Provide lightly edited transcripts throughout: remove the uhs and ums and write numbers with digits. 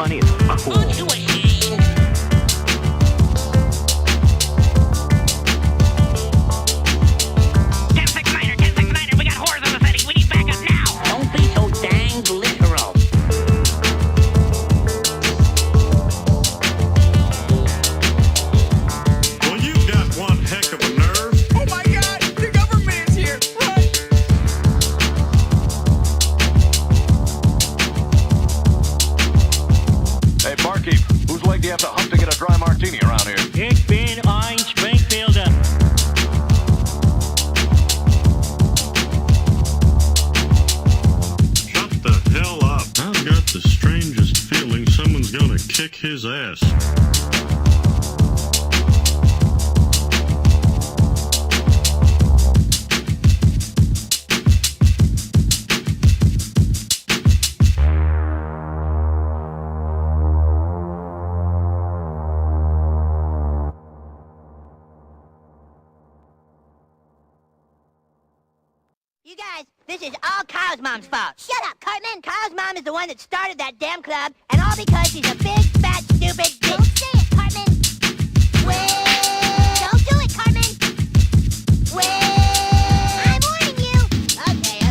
Money is cool. Aren't you ashamed? We got whores in the city. We need backup now. Don't be so dang literal. Well, you've got one heck of a nerve. Oh my God! The government is here! Run! Hey, barkeep, whose leg do you have to hump to get a dry martini around here? Ich bin ein Springfielder. Shut the hell up. I've got the strangest feeling someone's gonna kick his ass. You guys, this is all Kyle's mom's fault. Shut up, Cartman! Kyle's mom is the one that started that damn club, and all because she's a big, fat, stupid bitch. Don't say it, Cartman! Wait! Don't do it, Cartman! Wait! I'm warning you! Okay.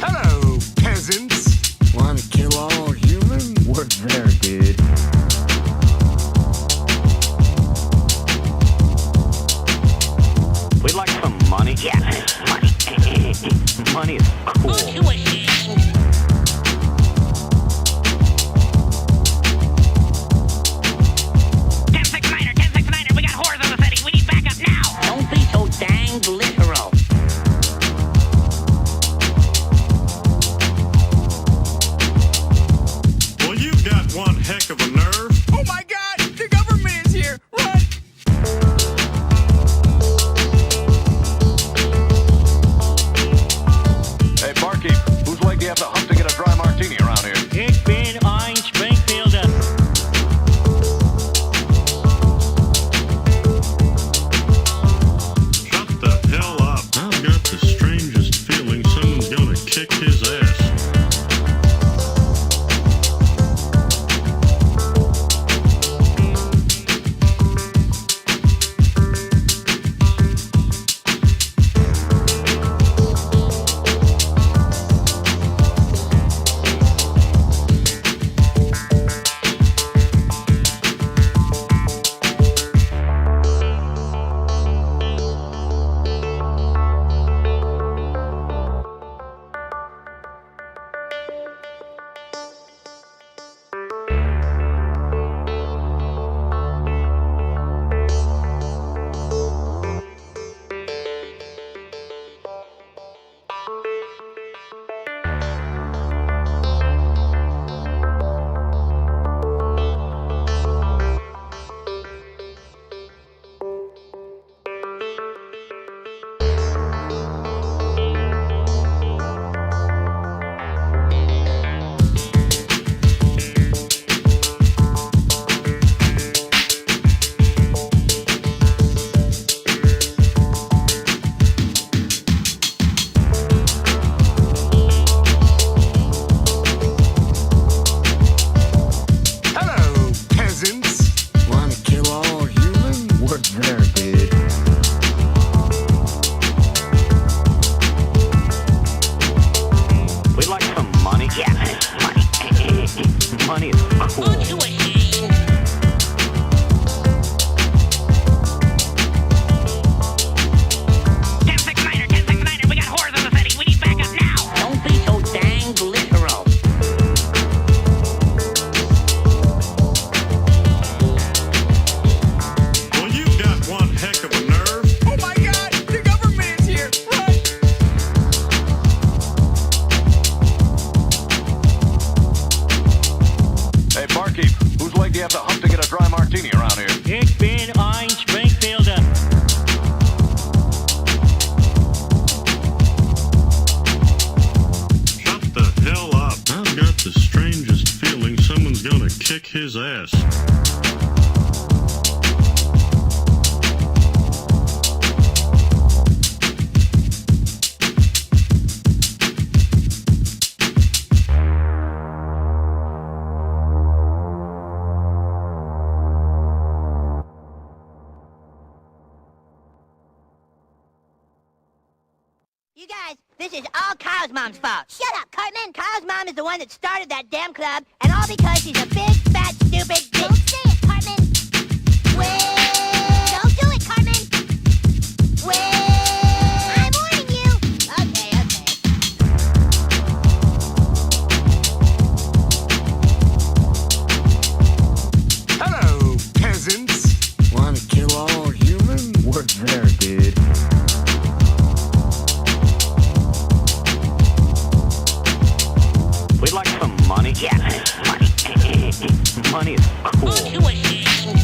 Hello, peasants. Want to kill all human? We're there, dude. We'd like some money. Yeah, money. Money is cool. Aren't you ashamed? We got whores in the city. We need backup now. Don't be so dang literal. Well, you've got one heck of a nerve. Oh my God! The government is here! Run! Hey, barkeep, whose leg do you have to hump to get a dry martini around here? Ich bin ein Springfielder. Shut the hell up. I've got the strangest feeling someone's gonna kick his ass. Hello, peasants. Want to kill all human? We're there, dude. We'd like some money. Yeah, money. Money is cool. Aren't you ashamed? We got whores in the city. We need backup now. Don't be so dang literal. Well, you've got one heck of a nerve. Oh my God! The government is here! Run! Hey, barkeep, whose leg do you have to hump to get a dry martini around here? Ich bin ein Springfielder. Shut the hell up. I've got the strangest feeling someone's gonna kick his ass. You guys, this is all Kyle's mom's fault. Shut up, Cartman. Kyle's mom is the one that started that damn club, and all because she's a big, fat, stupid bitch. Don't say it, Cartman. Wait. Don't do it, Cartman. Wait. I'm warning you. Okay. Hello, peasants. Wanna kill all humans? Work there, dude. We'd like some money. Yeah, money. Money is cool. Aren't you ashamed?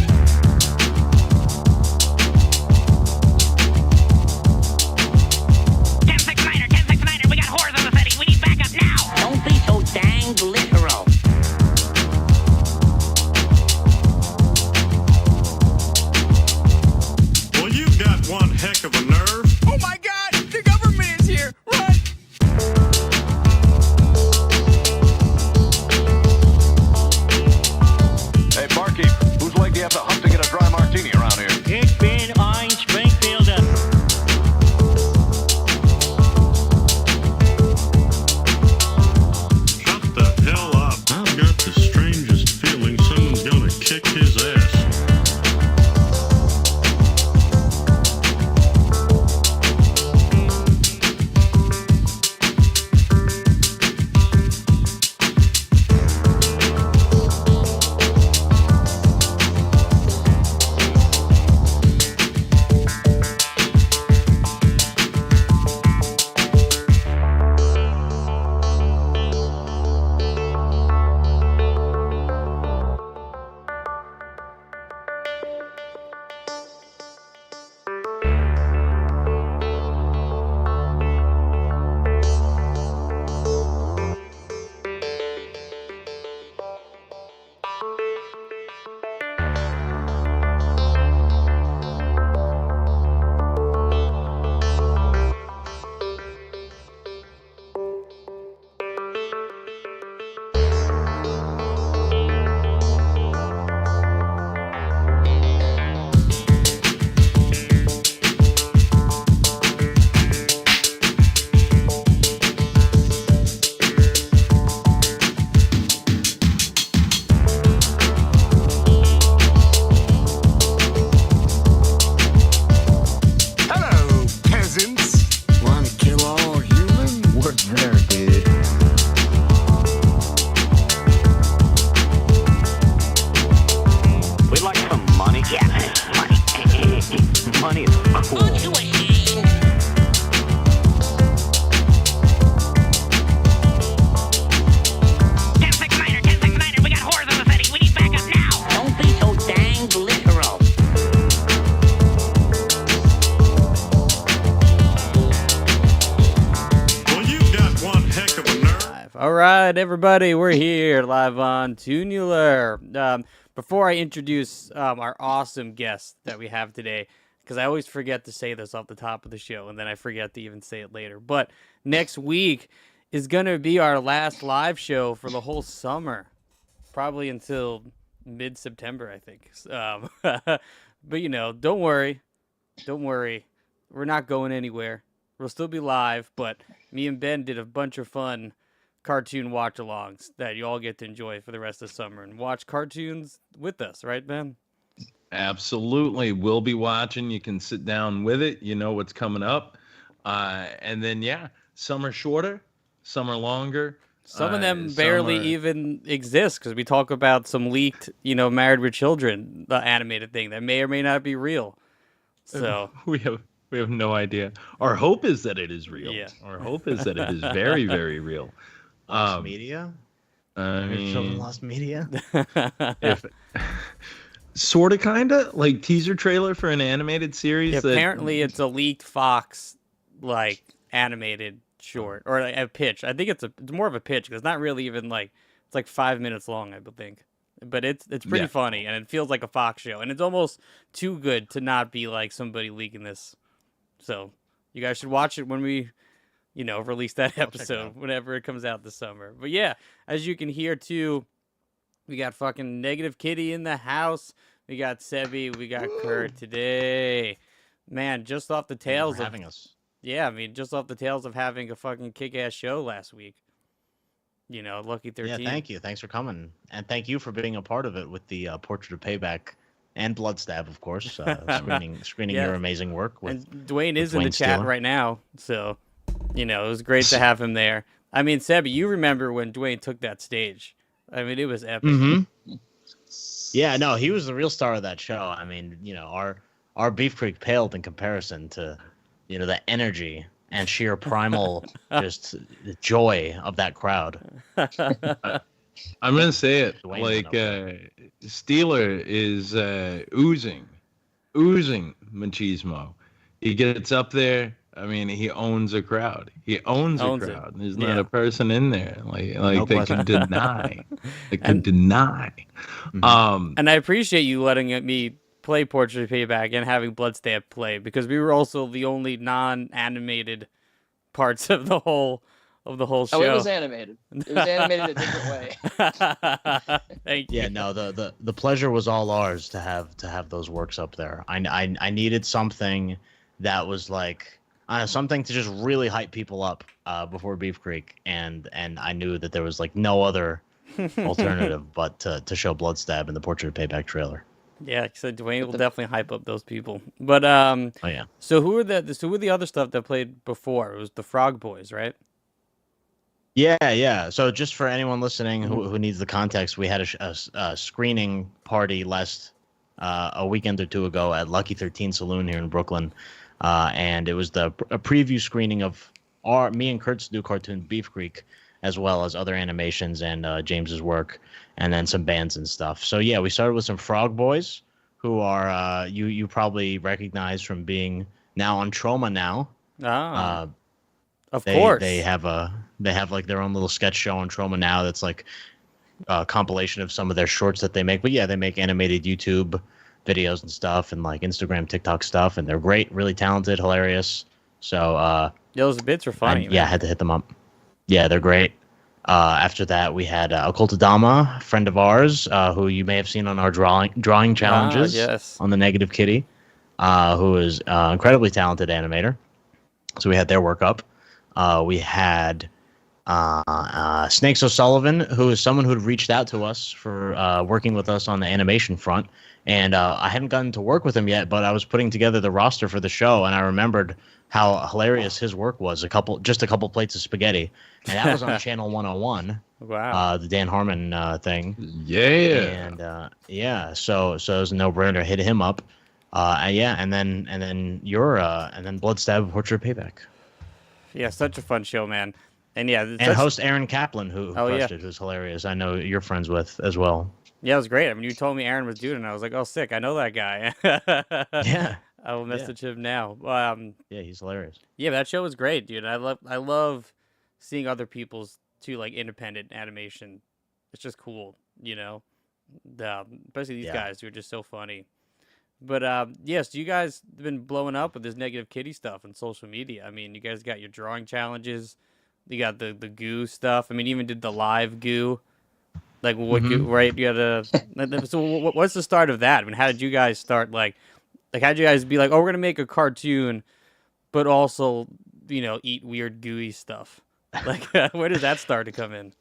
10-6-9er, we got whores in the city. We need backup now. Don't be so dang literal. Well, you've got one heck of a nerve. Oh my god, the government is here! Run! Hey, barkeep, whose leg do you have to hump to get a dry martini around here? Ich bin ein Springfielder. Shut the hell up. I've got the strangest feeling someone's gonna kick his ass. Hello, peasants. Wanna kill all humans? Work there, dude. We'd like some money. Yeah, money. Money is cool. Aren't you ashamed? We got whores in the city. We need backup now. Don't be so dang literal. Well, you've got one heck of a nerve. All right, everybody, we're here live on Toonular. Before I introduce our awesome guest that we have today, because I always forget to say this off the top of the show, and then I forget to even say it later. But next week is going to be our last live show for the whole summer, probably until mid-September, I think. But, you know, don't worry. We're not going anywhere. We'll still be live, but me and Ben did a bunch of fun cartoon watch-alongs that you all get to enjoy for the rest of the summer and watch cartoons with us, right, Ben? Absolutely. We'll be watching. You can sit down with it. You know what's coming up. And then, yeah, summer shorter, summer longer. Some of them barely even exist because we talk about some leaked, Married with Children, the animated thing that may or may not be real. So we have no idea. Our hope is that it is real. Yeah. Our hope is that it is very, very real. Lost media? I mean, Lost media? if sort of, kind of like teaser trailer for an animated series. yeah, that, apparently it's a leaked Fox animated short or a pitch. I think it's more of a pitch because it's not really even it's like 5 minutes long, I think. But it's pretty funny and it feels like a Fox show and it's almost too good to not be like somebody leaking this. So you guys should watch it when we release that episode whenever it comes out this summer. But yeah, as you can hear too, we got fucking Negative Kitty in the house. We got Sebi. We got Kurt today. Man, just off the tails of having us. Yeah, I mean, just off the tails of having a fucking kick-ass show last week. You know, Lucky 13. Yeah, thank you. Thanks for coming, and thank you for being a part of it with the Portrait of Payback and Bloodstab, of course, screening Yeah. your amazing work. And Dwayne is in Dwayne the chat Steeler. right now, so you know it was great to have him there. I mean, Seb, you remember when Dwayne took that stage? I mean, it was epic. Mm-hmm. Yeah, no, he was the real star of that show. I mean, our Beef Creek paled in comparison to, the energy and sheer primal just the joy of that crowd. I'm gonna say it Dwayne like went Steeler is oozing machismo. He gets up there. I mean, he owns a crowd. He owns a crowd. There's not a person in there like No they question. can deny. They can deny. And I appreciate you letting me play Portrait of Payback and having Bloodstab play because we were also the only non-animated parts of the whole show. Oh, it was animated. It was animated a different way. Thank you. Yeah, no, the pleasure was all ours to have those works up there. I needed something that was like something to just really hype people up before Beef Creek, and I knew that there was like no other alternative but to show Bloodstab in the Portrait of Payback trailer. Yeah, so Dwayne will definitely hype up those people. But Oh yeah. So who were the other stuff that played before? It was the Frog Boys, right? Yeah. So just for anyone listening who needs the context, we had a screening party a weekend or two ago at Lucky 13 Saloon here in Brooklyn, and it was a preview screening of me and Kurt's new cartoon Beef Creek, as well as other animations and James's work, and then some bands and stuff. So yeah, we started with some Frog Boys, who are you probably recognize from being now on Trauma now. Of course. They have like their own little sketch show on Trauma now that's like a compilation of some of their shorts that they make. But yeah, they make animated YouTube videos and stuff and like Instagram, TikTok stuff, and they're great, really talented, hilarious. So those bits are funny. I had to hit them up. Yeah, they're great. After that, we had Occultadama, a friend of ours, who you may have seen on our drawing challenges on the Negative Kitty, who is an incredibly talented animator. So we had their work up. We had Snakes O'Sullivan, who is someone who had reached out to us for working with us on the animation front. And I hadn't gotten to work with him yet, but I was putting together the roster for the show, and I remembered how hilarious his work was. Just a couple plates of spaghetti, and that was on Channel 101. Wow. The Dan Harmon thing. Yeah. And so it was a no-brainer. Hit him up. And then Bloodstab, Portrait of Payback. Yeah, such a fun show, man. And yeah, and host Aaron Kaplan, who crushed it, who's hilarious. I know you're friends with as well. Yeah, it was great. I mean, you told me Aaron was doing it, and I was like, oh, sick. I know that guy. Yeah. I will message him now. Yeah, he's hilarious. Yeah, that show was great, dude. I love seeing other people's too, like, independent animation. It's just cool, especially these guys who are just so funny. But yes, you guys have been blowing up with this Negative Kitty stuff on social media. I mean, you guys got your drawing challenges. You got the goo stuff. I mean, even did the live goo. Like what goo, right? You had so what's the start of that? I mean, how did you guys start? Like how did you guys be like, oh, we're gonna make a cartoon, but also eat weird gooey stuff? Like where did that start to come in?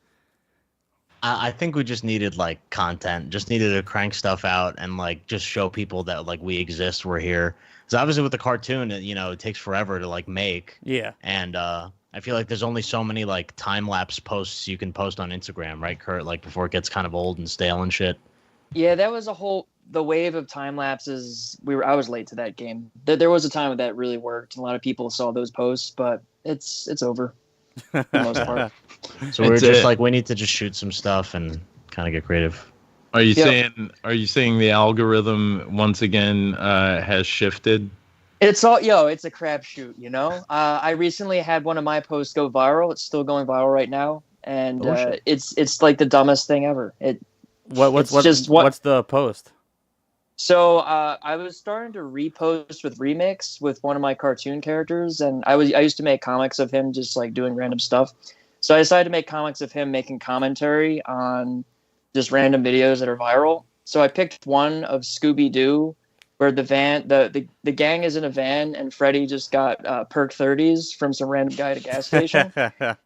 I think we just needed like content, just needed to crank stuff out and like just show people that like we exist, we're here. Because obviously with the cartoon, it takes forever to like make. Yeah. And I feel like there's only so many like time lapse posts you can post on Instagram, right, Kurt? Like before it gets kind of old and stale and shit. Yeah, that was the wave of time lapses. I was late to that game. There was a time that really worked. A lot of people saw those posts, but it's over for the most part. So we're just like, we need to just shoot some stuff and kind of get creative. Are you saying the algorithm once again has shifted? It's a crapshoot, I recently had one of my posts go viral. It's still going viral right now, and it's like the dumbest thing ever. What's the post? So I was starting to repost with remix with one of my cartoon characters, and I used to make comics of him just like doing random stuff. So I decided to make comics of him making commentary on just random videos that are viral. So I picked one of Scooby-Doo where the van, the gang is in a van, and Freddy just got perk 30s from some random guy at a gas station,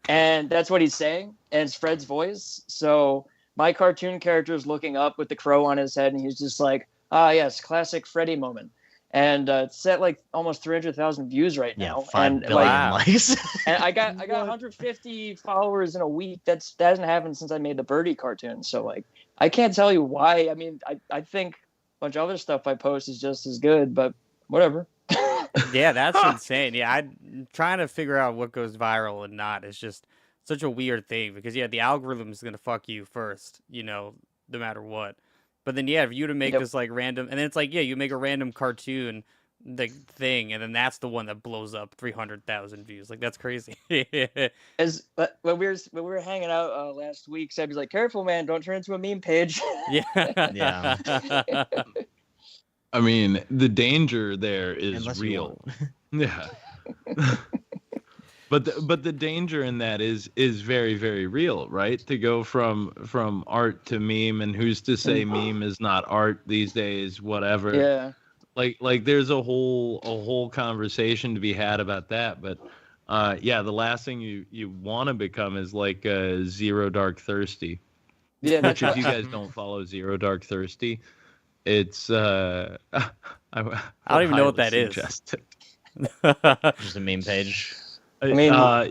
and that's what he's saying, and it's Fred's voice. So my cartoon character is looking up with the crow on his head, and he's just like, "Ah, yes, classic Freddy moment." And it's at like almost 300,000 views right now. 5 billion likes. And I got 150 followers in a week. That hasn't happened since I made the Birdie cartoon. So like, I can't tell you why. I mean, I think a bunch of other stuff I post is just as good, but whatever. Yeah, that's insane. Yeah, I'm trying to figure out what goes viral and not. It's just such a weird thing because the algorithm is gonna fuck you first, no matter what. But then for you to make this like random, and then it's like you make a random cartoon thing, and then that's the one that blows up 300,000 views. Like that's crazy. As when we were hanging out last week, Seb's like, "Careful, man, don't turn into a meme page." Yeah. I mean, the danger there is real. Yeah. But the danger in that is very, very real, right? To go from art to meme, and who's to say meme is not art these days? Whatever. Yeah. Like there's a whole conversation to be had about that. But the last thing you want to become is like Zero Dark Thirsty. Yeah. Which if you guys don't follow Zero Dark Thirsty, it's I don't even know what that is. Just a meme page. I mean, wow.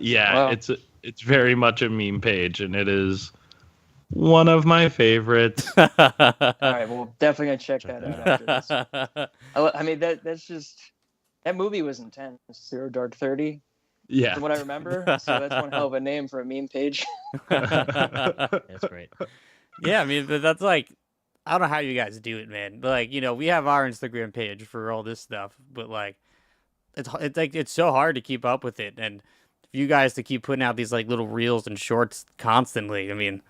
It's very much a meme page, and it is one of my favorites. All right, well, definitely gonna check that out after this. I mean, that's just that movie was intense. Zero Dark 30. Yeah, from what I remember. So that's one hell of a name for a meme page. That's great. Yeah, I mean, that's like, I don't know how you guys do it, man. But like, we have our Instagram page for all this stuff, but like, it's so hard to keep up with it, and for you guys to keep putting out these like little reels and shorts constantly, I mean,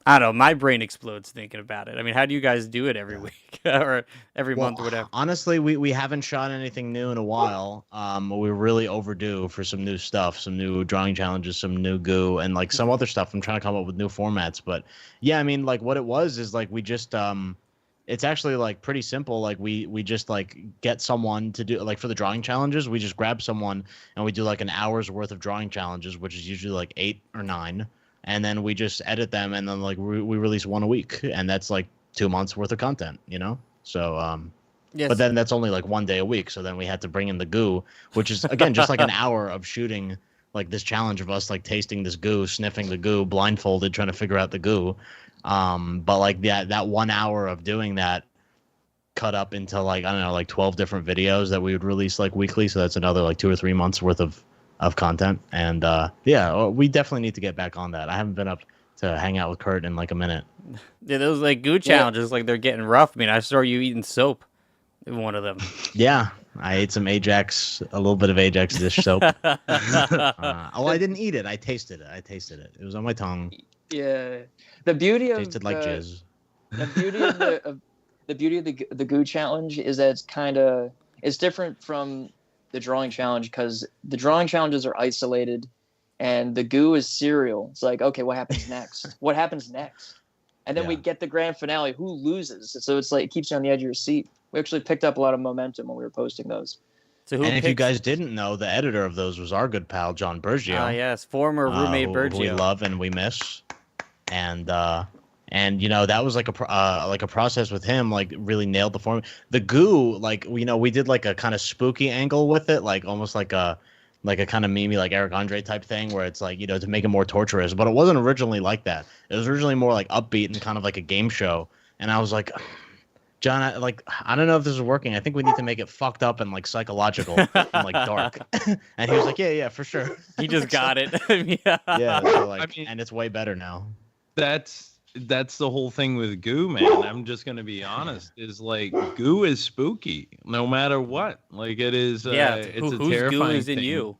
I don't know, my brain explodes thinking about it. I mean, how do you guys do it every week or every month or whatever? Honestly, we haven't shot anything new in a while. We're really overdue for some new stuff, some new drawing challenges, some new goo, and like some other stuff. I'm trying to come up with new formats, but yeah, I mean, like what it was is like we just it's actually like pretty simple. Like we just like get someone to do like for the drawing challenges, we just grab someone and we do like an hour's worth of drawing challenges, which is usually like 8 or 9. And then we just edit them, and then like we release one a week, and that's like 2 months worth of content, So, yes. But then that's only like 1 day a week. So then we had to bring in the goo, which is again just like an hour of shooting like this challenge of us like tasting this goo, sniffing the goo, blindfolded, trying to figure out the goo. But like that 1 hour of doing that cut up into like, I don't know, like 12 different videos that we would release like weekly. So that's another like 2 or 3 months worth of content. And we definitely need to get back on that. I haven't been up to hang out with Kurt in like a minute. Yeah, those like goo challenges, like they're getting rough. I mean, I saw you eating soap in one of them. Yeah, I ate some Ajax, a little bit of Ajax dish soap. I didn't eat it. I tasted it. It was on my tongue. Yeah, the beauty of tasted like jizz. The beauty of the goo challenge is that it's different from the drawing challenge, because the drawing challenges are isolated and the goo is serial. It's like, okay, what happens next? What happens next? And then we get the grand finale, who loses? So it's like, it keeps you on the edge of your seat. We actually picked up a lot of momentum when we were posting those. So if you guys didn't know, the editor of those was our good pal, John Bergio. Oh, yes, former roommate Bergio. Who we love and we miss. And that was like a process with him, like really nailed the form. The goo, like, we did like a kind of spooky angle with it, like almost like a kind of meme, like Eric Andre type thing, where it's like, to make it more torturous. But it wasn't originally like that. It was originally more like upbeat and kind of like a game show. And I was like, John, I don't know if this is working. I think we need to make it fucked up and like psychological and like dark. And he was like, yeah, for sure. He just got it. Yeah. So like, and it's way better now. That's the whole thing with goo, man. I'm just gonna be honest. Is like goo is spooky, no matter what. Like it is. It's a terrifying goo is in thing. You?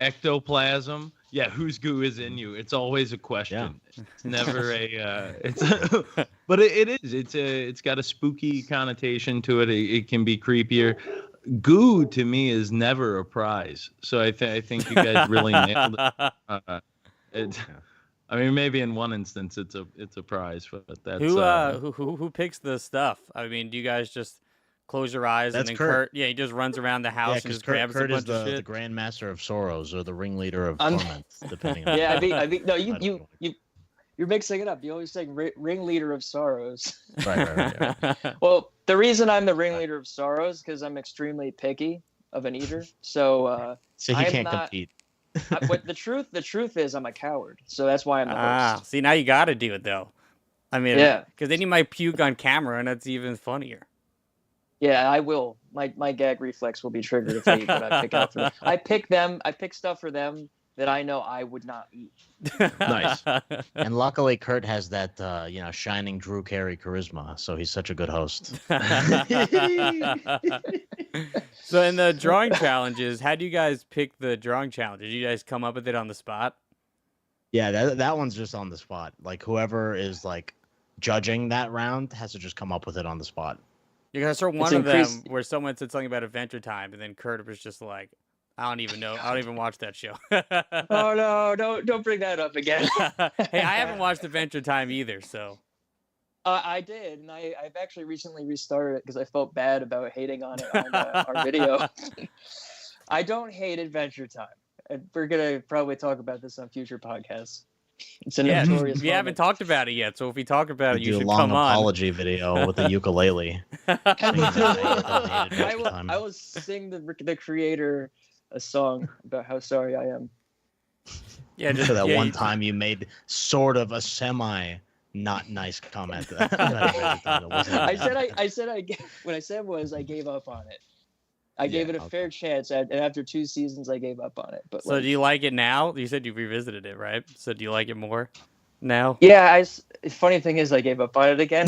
Ectoplasm. Yeah, whose goo is in you? It's always a question. Yeah. It's never a. But it is. It's got a spooky connotation to it. It can be creepier. Goo to me is never a prize. So I think you guys really nailed it. I mean, maybe in one instance it's a prize, but that's who picks the stuff? I mean, do you guys just close your eyes, That's and then Kurt. Yeah, he just runs around the house and because just grabs Kurt a is bunch of the shit. Grandmaster of Sorrows or the ringleader of I'm- torment, depending on. Yeah, I think no, you're mixing it up. You always say ringleader of sorrows. Right. Well, the reason I'm the ringleader of sorrows because I'm extremely picky of an eater. So So he can't compete. But the truth is I'm a coward. So that's why I'm the host. See, now you got to do it though. I mean, Yeah. because then you might puke on camera, and that's even funnier. Yeah, I will. My gag reflex will be triggered if I eat what I pick out for them. I pick stuff for them that I know I would not eat. Nice. And luckily, Kurt has that shining Drew Carey charisma, so he's such a good host. So in the drawing challenges, how do you guys pick the drawing challenges? You guys come up with it on the spot? Yeah, that one's just on the spot. Like whoever is like judging that round has to just come up with it on the spot. You guys saw one of them where someone said something about Adventure Time, and then Kurt was just like, I don't even know. I don't even watch that show. Oh no, don't bring that up again. Hey, I haven't watched Adventure Time either, so. I did, and I've actually recently restarted it because I felt bad about hating on it on our video. I don't hate Adventure Time. And we're gonna probably talk about this on future podcasts. It's a notorious. We haven't talked about it yet, so if we talk about it, you should do a long come on. apology video with the ukulele. I will sing the creator a song about how sorry I am. Yeah, just for that one time you made sort of a semi not nice comment. I gave up on it. I gave it a fair chance, and after 2 seasons, I gave up on it. But so, do you like it now? You said you revisited it, right? So, do you like it more now? Yeah. Funny thing is, I gave up on it again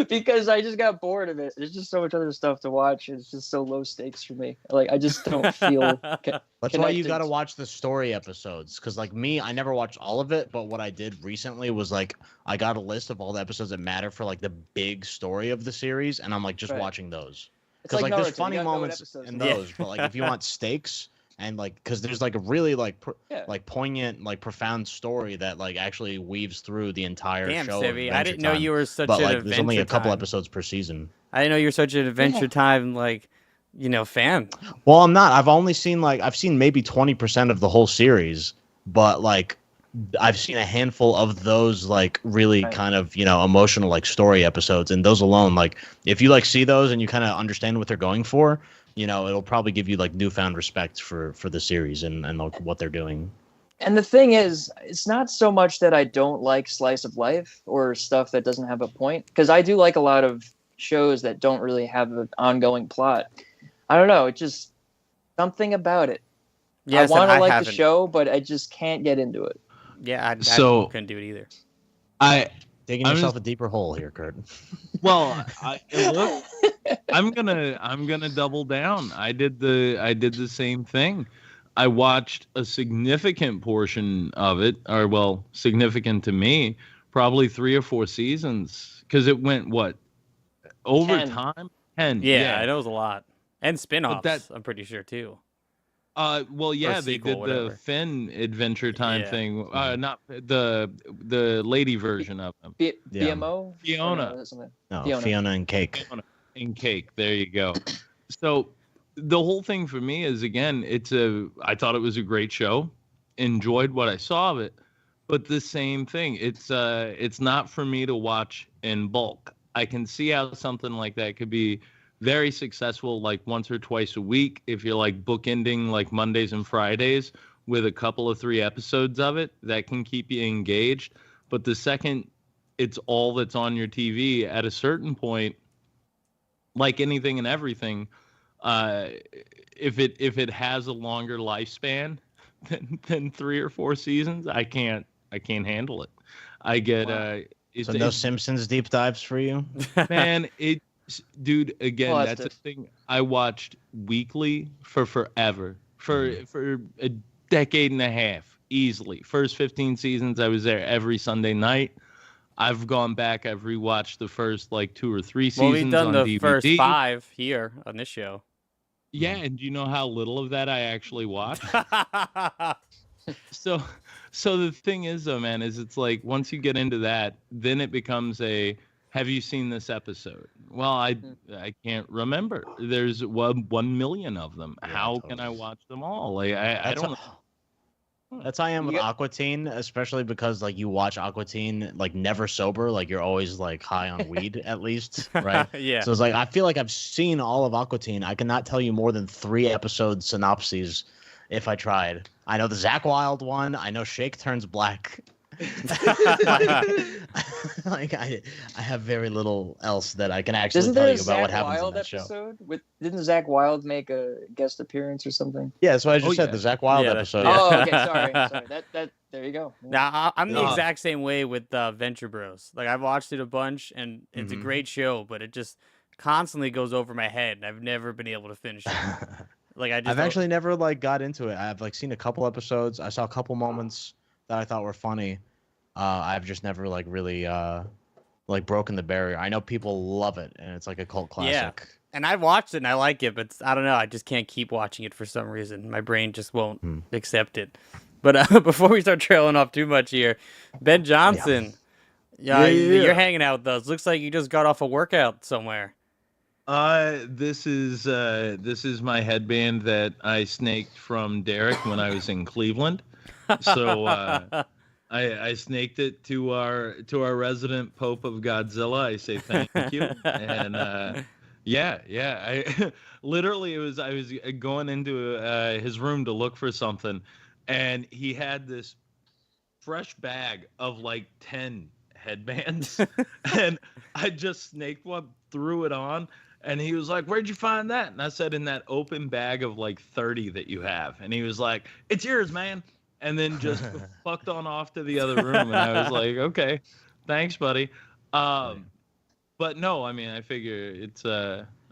because I just got bored of it. There's just so much other stuff to watch. It's just so low stakes for me. Like I just don't feel. That's why you got to watch the story episodes. Because like me, I never watched all of it. But what I did recently was like I got a list of all the episodes that matter for like the big story of the series, and I'm like just watching those. Because like, there's funny moments in those, but like if you want stakes and like because there's like a really like poignant like profound story that like actually weaves through the entire show. Stevie, I didn't know you were such an Adventure there's only a couple Time. episodes per season. I didn't know you were such an Adventure Time fan. Well, I'm not. I've seen maybe 20% of the whole series, but like I've seen a handful of those like really kind of emotional like story episodes, and those alone, like if you like see those and you kind of understand what they're going for, it'll probably give you like newfound respect for the series and like, what they're doing. And the thing is, it's not so much that I don't like slice of life or stuff that doesn't have a point, because I do like a lot of shows that don't really have an ongoing plot. I don't know, it's just something about it. Yes, I want to like the show, but I just can't get into it. Yeah, I couldn't do it either. Digging yourself a deeper hole here, Kurt. Well, I'm gonna double down. I did the same thing. I watched a significant portion of it, or well, significant to me, probably 3 or 4 seasons, because it went over 10. time. 10. Yeah, I know it was a lot, and spin-offs. I'm pretty sure too. Well, yeah, they did the Finn Adventure Time thing. Not the lady version of them. BMO? Fiona. Fiona and Cake. Fiona and Cake. There you go. So the whole thing for me is, again, I thought it was a great show. Enjoyed what I saw of it. But the same thing. It's not for me to watch in bulk. I can see how something like that could be very successful, like once or twice a week, if you're like bookending like Mondays and Fridays with a couple of 3 episodes of it, that can keep you engaged. But the second it's all that's on your TV, at a certain point, like anything and everything, if it has a longer lifespan than 3 or 4 seasons, I can't handle it. I get so no Simpsons deep dives for you, man. Dude, again, that's the thing. I watched weekly for forever, for a decade and a half, easily. First 15 seasons, I was there every Sunday night. I've gone back. I've rewatched the first like 2 or 3 seasons. Well, we've done on the DVD. first 5 here on this show. Yeah, and do you know how little of that I actually watched? So the thing is, though, man, is it's like once you get into that, then it becomes have you seen this episode? Well, I can't remember. There's 1 million of them. Yeah, How totally. can I watch them all? Like I don't know. That's how I am with Aqua Teen, especially because like you watch Aqua Teen like never sober, like you're always like high on weed at least, right? Yeah. So it's like I feel like I've seen all of Aqua Teen. I cannot tell you more than 3 episode synopses if I tried. I know the Zach Wild one. I know Shake Turns Black. Like I have very little else that I can actually tell you about what happens in that show. Didn't Zach Wild make a guest appearance or something? Yeah, so I just said the Zach Wild episode. Oh, okay, sorry. That there you go. Now I'm the exact same way with Venture Bros. Like I've watched it a bunch, and it's a great show, but it just constantly goes over my head, and I've never been able to finish it. Like I've actually never like got into it. I've like seen a couple episodes. I saw a couple moments that I thought were funny. I've just never like really like broken the barrier. I know people love it, and it's like a cult classic. Yeah. And I watched it and I like it, but I don't know. I just can't keep watching it for some reason. My brain just won't accept it. But before we start trailing off too much here, Ben Johnson, you're hanging out with us. Looks like you just got off a workout somewhere. This is my headband that I snaked from Derek when I was in Cleveland. So I snaked it to our resident Pope of Godzilla. I say thank you. And I literally I was going into his room to look for something, and he had this fresh bag of like 10 headbands, and I just snaked one, threw it on, and he was like, "Where'd you find that?" And I said, "In that open bag of like 30 that you have." And he was like, "It's yours, man." And then just fucked on off to the other room, and I was like, "Okay, thanks, buddy." But no, I mean, I figure it's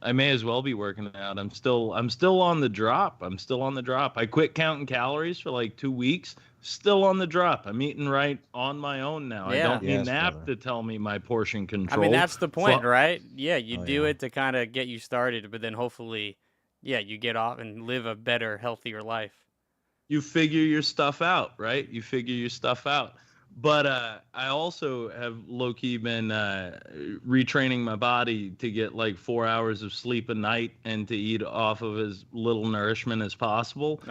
I may as well be working out. I'm still on the drop. I quit counting calories for like 2 weeks. Still on the drop. I'm eating right on my own now. Yeah. I don't need an app to tell me my portion control. I mean, that's the point, right? Yeah, you do it to kind of get you started, but then hopefully, you get off and live a better, healthier life. You figure your stuff out, right? But I also have low-key been retraining my body to get like 4 hours of sleep a night and to eat off of as little nourishment as possible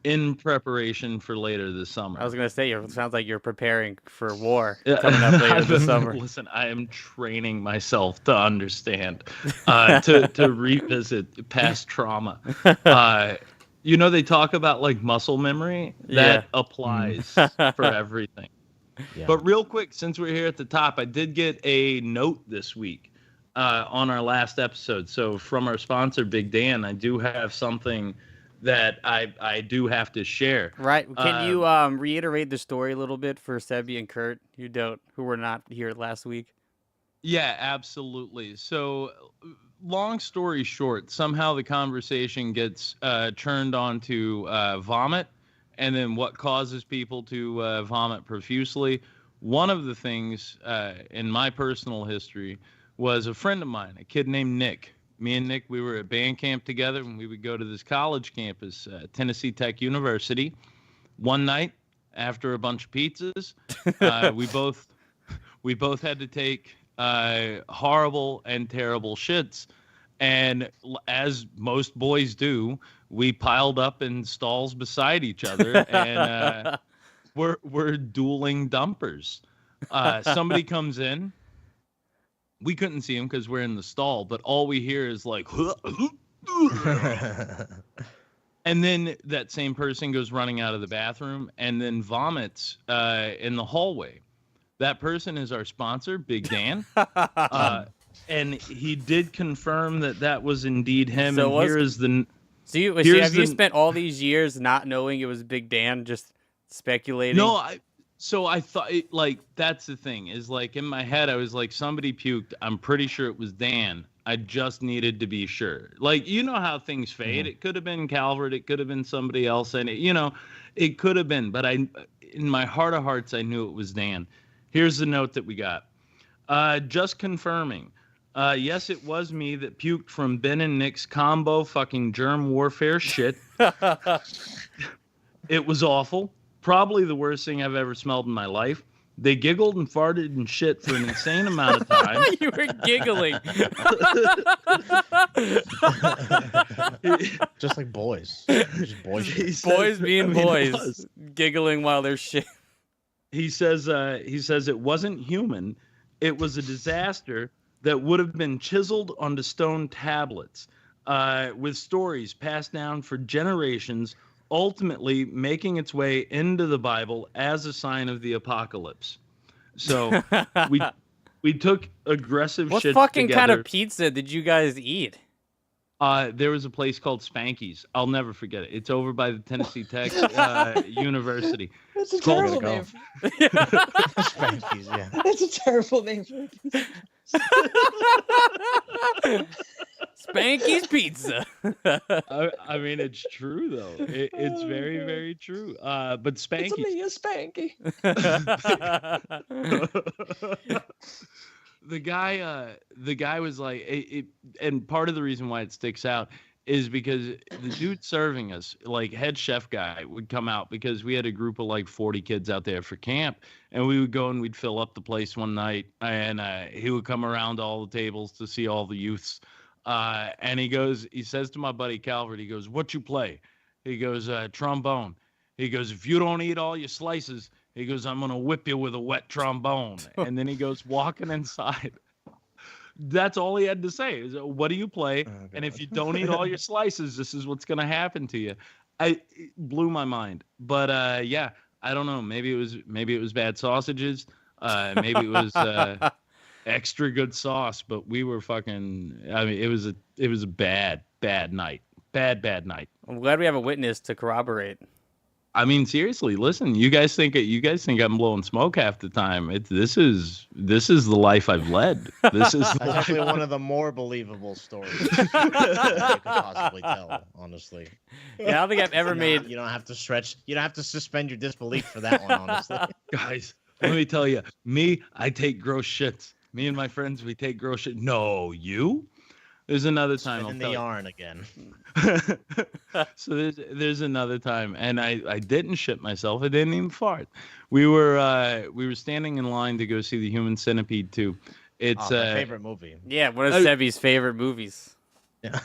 in preparation for later this summer. I was going to say, it sounds like you're preparing for war coming up later this summer. Listen, I am training myself to understand, to revisit past trauma. They talk about like muscle memory. That applies for everything. Yeah. But real quick, since we're here at the top, I did get a note this week on our last episode. So from our sponsor, Big Dan, I do have something that I do have to share. Right. Can you reiterate the story a little bit for Sebi and Kurt, who were not here last week? Yeah, absolutely. So long story short, somehow the conversation gets turned on to vomit. And then what causes people to vomit profusely. One of the things in my personal history was a friend of mine, a kid named Nick. Me and Nick, we were at band camp together, and we would go to this college campus, Tennessee Tech University. One night, after a bunch of pizzas, we both had to take horrible and terrible shits. And as most boys do, we piled up in stalls beside each other, and we're dueling dumpers. Somebody comes in. We couldn't see him because we're in the stall, but all we hear is like, and then that same person goes running out of the bathroom and then vomits in the hallway. That person is our sponsor, Big Dan. And he did confirm that was indeed him. So and here is the... have you spent all these years not knowing it was Big Dan, just speculating? No, I thought, that's the thing, is like in my head, I was like, somebody puked. I'm pretty sure it was Dan. I just needed to be sure. Like, you know how things fade. Mm-hmm. It could have been Calvert. It could have been somebody else. And, it could have been. But in my heart of hearts, I knew it was Dan. Here's the note that we got. Just confirming. Yes, it was me that puked from Ben and Nick's combo fucking germ warfare shit. It was awful. Probably the worst thing I've ever smelled in my life. They giggled and farted and shit for an insane amount of time. You were giggling. Just like boys. Just boys. Boys being boys. Giggling while they're shit. He says it wasn't human. It was a disaster that would have been chiseled onto stone tablets, with stories passed down for generations, ultimately making its way into the Bible as a sign of the apocalypse. So we took aggressive what shit fucking together. kind of pizza did you guys eat? There was a place called Spanky's. I'll never forget it. It's over by the Tennessee Tech University. That's a terrible name. Spanky's, yeah. That's a terrible name for a pizza. Spanky's Pizza. I mean, it's true though. It's very, very true. But Spanky's. It's a Spanky. The guy was like, and part of the reason why it sticks out is because the dude serving us, like head chef guy, would come out because we had a group of like 40 kids out there for camp, and we would go and we'd fill up the place one night, and he would come around to all the tables to see all the youths, and he says to my buddy Calvert, he goes, "What you play?" He goes, "Trombone." He goes, "If you don't eat all your slices," he goes, "I'm going to whip you with a wet trombone." And then he goes walking inside. That's all he had to say. Is, "What do you play? And if you don't eat all your slices, this is what's going to happen to you." It blew my mind. But yeah, I don't know. Maybe it was bad sausages. Maybe it was extra good sauce. But we were fucking. I mean, it was a bad night. Bad night. I'm glad we have a witness to corroborate. I mean, seriously, listen. You guys think I'm blowing smoke half the time. This is the life I've led. This is That's actually one of the more believable stories you could possibly tell. Honestly, yeah, I don't think I've ever made. You don't have to stretch. You don't have to suspend your disbelief for that one. Honestly, guys, let me tell you. I take gross shits. Me and my friends, we take gross shit. No, you. There's another time. In the yarn again. So there's another time, and I didn't shit myself. I didn't even fart. We were standing in line to go see The Human Centipede 2. It's my favorite movie. Yeah, one of Sebi's favorite movies. Yeah.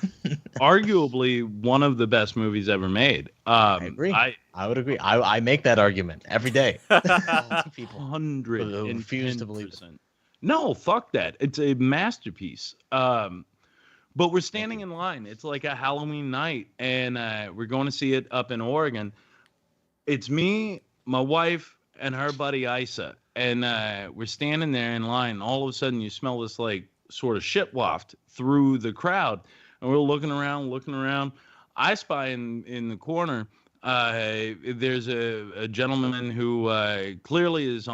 Arguably one of the best movies ever made. I agree. I would agree. I make that argument every day. People 100 refuse to believe it. No, fuck that. It's a masterpiece. But we're standing in line. It's like a Halloween night, and we're going to see it up in Oregon. It's me, my wife, and her buddy Isa, and we're standing there in line. And all of a sudden, you smell this like sort of shit waft through the crowd, and we're looking around. I spy in the corner. There's a gentleman who clearly is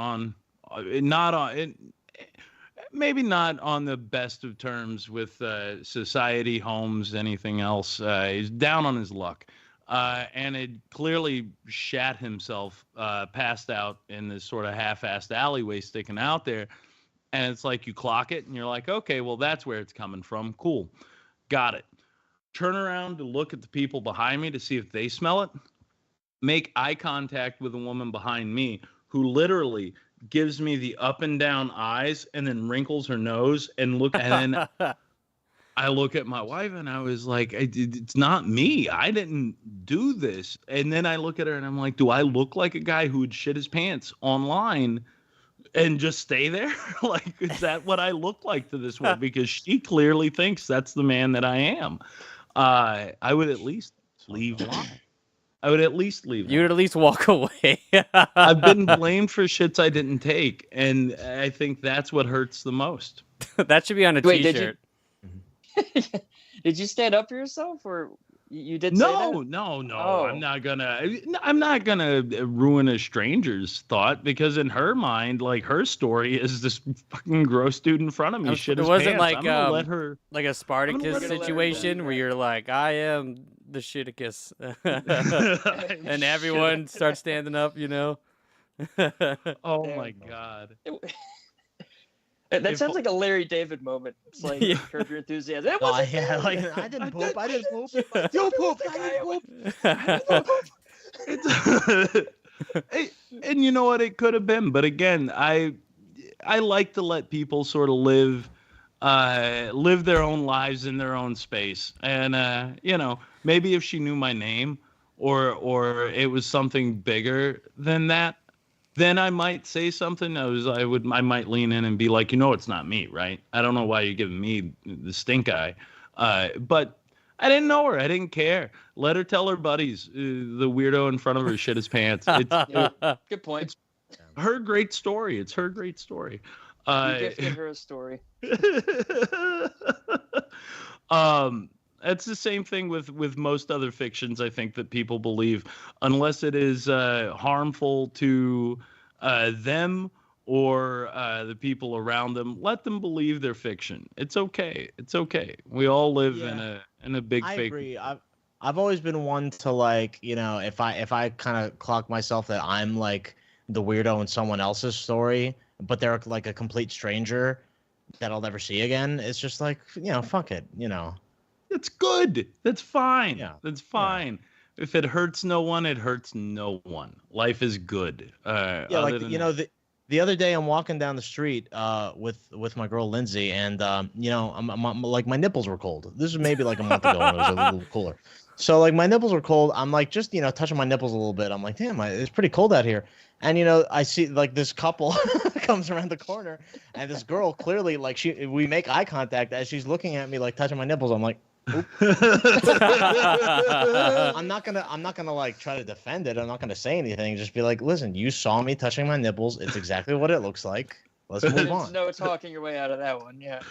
maybe not on the best of terms with society, homes, anything else. He's down on his luck. And it clearly shat himself, passed out in this sort of half-assed alleyway sticking out there. And it's like you clock it and you're like, okay, well, that's where it's coming from. Cool. Got it. Turn around to look at the people behind me to see if they smell it. Make eye contact with a woman behind me who literally gives me the up and down eyes and then wrinkles her nose and then I look at my wife and I was like, it's not me. I didn't do this. And then I look at her and I'm like, do I look like a guy who would shit his pants online and just stay there? Like, is that what I look like to this woman? Because she clearly thinks that's the man that I am. I would at least leave line. I would at least leave. You would at least walk away. I've been blamed for shits I didn't take, and I think that's what hurts the most. That should be on a t-shirt. Did you stand up for yourself, or you did? No. Oh. I'm not gonna ruin a stranger's thought, because in her mind, like, her story is this fucking gross dude in front of me shit his pants. It wasn't like let her, like a Spartacus situation where you're like, I am the shiticus, and everyone starts standing up, you know. Oh my god. That sounds like a Larry David moment. It's like Curb Your Enthusiasm. It wasn't I didn't poop. You pooped. I didn't poop. It's And you know what? It could have been. But again, I like to let people sort of live their own lives in their own space. And, maybe if she knew my name or it was something bigger than that, then I might say something. I might lean in and be like, it's not me, right? I don't know why you're giving me the stink eye. But I didn't know her. I didn't care. Let her tell her buddies the weirdo in front of her shit his pants. Good point. It's her great story. It's her great story. You gifted her a story. It's the same thing with most other fictions, I think, that people believe, unless it is harmful to them or the people around them. Let them believe their fiction. It's okay. It's okay. We all live in a big I fake. agree. I've always been one to, like, if I kind of clock myself that I'm like the weirdo in someone else's story, but they're like a complete stranger that I'll never see again. It's just like, fuck it, It's good. That's fine. Yeah. That's fine. Yeah. If it hurts no one, it hurts no one. Life is good. The other day I'm walking down the street with my girl Lindsay, and I'm like, my nipples were cold. This was maybe like a month ago when it was a little cooler. So like my nipples were cold. I'm like just touching my nipples a little bit. I'm like, damn, it's pretty cold out here. And I see like this couple comes around the corner, and this girl clearly like we make eye contact as she's looking at me like touching my nipples. I'm like, oop. I'm not gonna like try to defend it. I'm not gonna say anything. Just be like, listen, you saw me touching my nipples. It's exactly what it looks like. Let's move on. No talking your way out of that one. Yeah.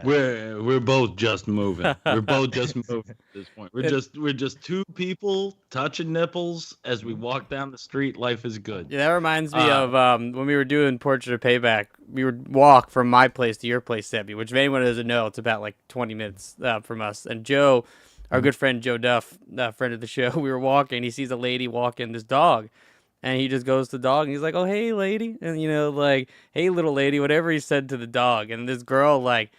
We're both just moving. We're both just moving at this point. We're just two people touching nipples as we walk down the street. Life is good. Yeah, that reminds me of when we were doing Portrait of Payback. We would walk from my place to your place, Sebby, which if anyone doesn't know, it's about like 20 minutes from us. And Joe, our good friend Joe Duff, friend of the show, we were walking. He sees a lady walking this dog. And he just goes to the dog, and he's like, "Oh, hey, lady," and like, "Hey, little lady," whatever he said to the dog. And this girl like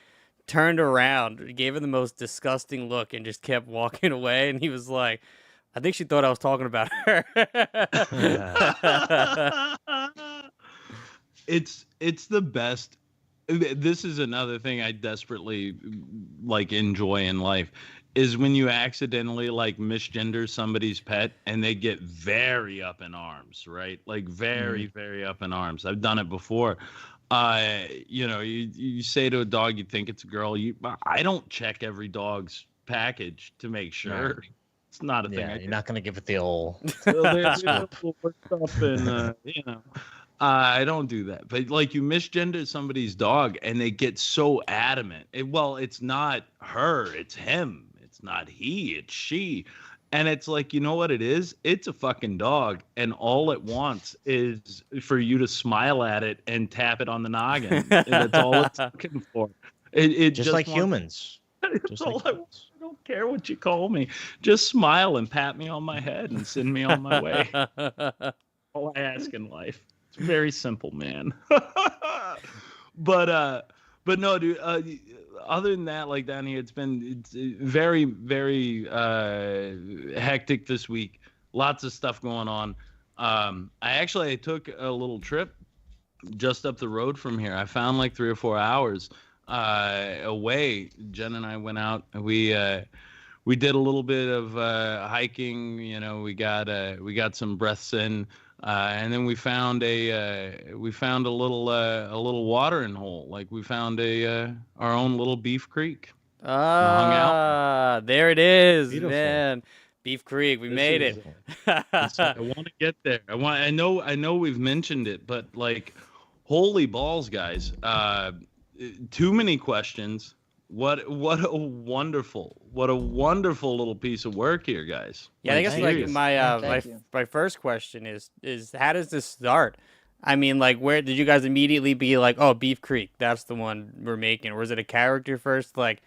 turned around, gave him the most disgusting look, and just kept walking away. And he was like, "I think she thought I was talking about her." It's the best. This is another thing I desperately like enjoy in life. Is when you accidentally like misgender somebody's pet and they get very up in arms, right? Like very, very up in arms. I've done it before. You say to a dog, you think it's a girl. I don't check every dog's package to make sure. No. It's not a thing. You're not gonna give it the old. I don't do that. But like you misgender somebody's dog and they get so adamant. It's not her, it's him. It's not he, it's she. And it's like, you know what it is? It's a fucking dog. And all it wants is for you to smile at it and tap it on the noggin. And that's all it's looking for. It just like humans. Just all I want. I don't care what you call me. Just smile and pat me on my head and send me on my way. All I ask in life. It's very simple, man. But no, dude. Other than that, like down here, it's very, very hectic this week. Lots of stuff going on. I took a little trip just up the road from here. I found like 3 or 4 hours away. Jen and I went out. We did a little bit of hiking. We got some breaths in. And then we found a little watering hole. Like we found our own little Beef Creek. Hung out. There it is, beautiful. Man. Beef Creek, we made it. I want to get there. I know we've mentioned it, but like, holy balls, guys! Too many questions. What a wonderful little piece of work here, guys. Yeah, I guess like my first question is how does this start? I mean, like, where did you guys immediately be like, oh, Beef Creek, that's the one we're making? Or was it a character first? Like,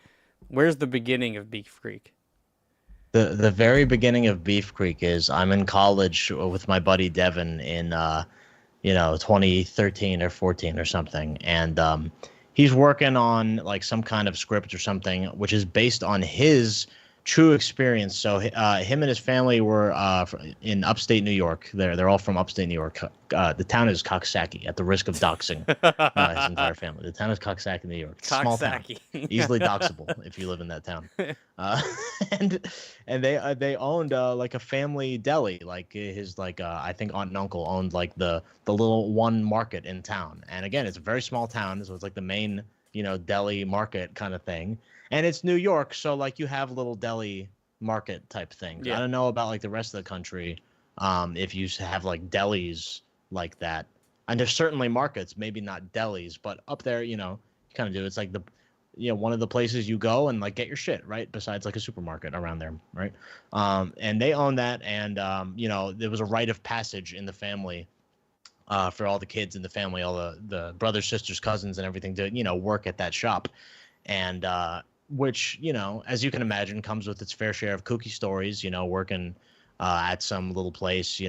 where's the beginning of Beef Creek? The very beginning of Beef Creek is I'm in college with my buddy Devin in 2013 or 14 or something, and he's working on like some kind of script or something, which is based on his true experience. So him and his family were in upstate New York. They're all from upstate New York. The town is Coxsackie, at the risk of doxing his entire family. The town is Coxsackie, New York. Small town, easily doxable if you live in that town. And they owned like a family deli. Like his I think aunt and uncle owned like the little one market in town. And again, it's a very small town, so it's like the main deli market kind of thing. And it's New York, so like you have little deli market type things. I don't know about like the rest of the country, if you have like delis like that. And there's certainly markets, maybe not delis, but up there, you kind of do. It's like one of the places you go and like get your shit, right? Besides like a supermarket around there, right? And they own that, and there was a rite of passage in the family. For all the kids in the family, all the brothers, sisters, cousins, and everything to work at that shop, and which as you can imagine comes with its fair share of kooky stories. Working at some little place,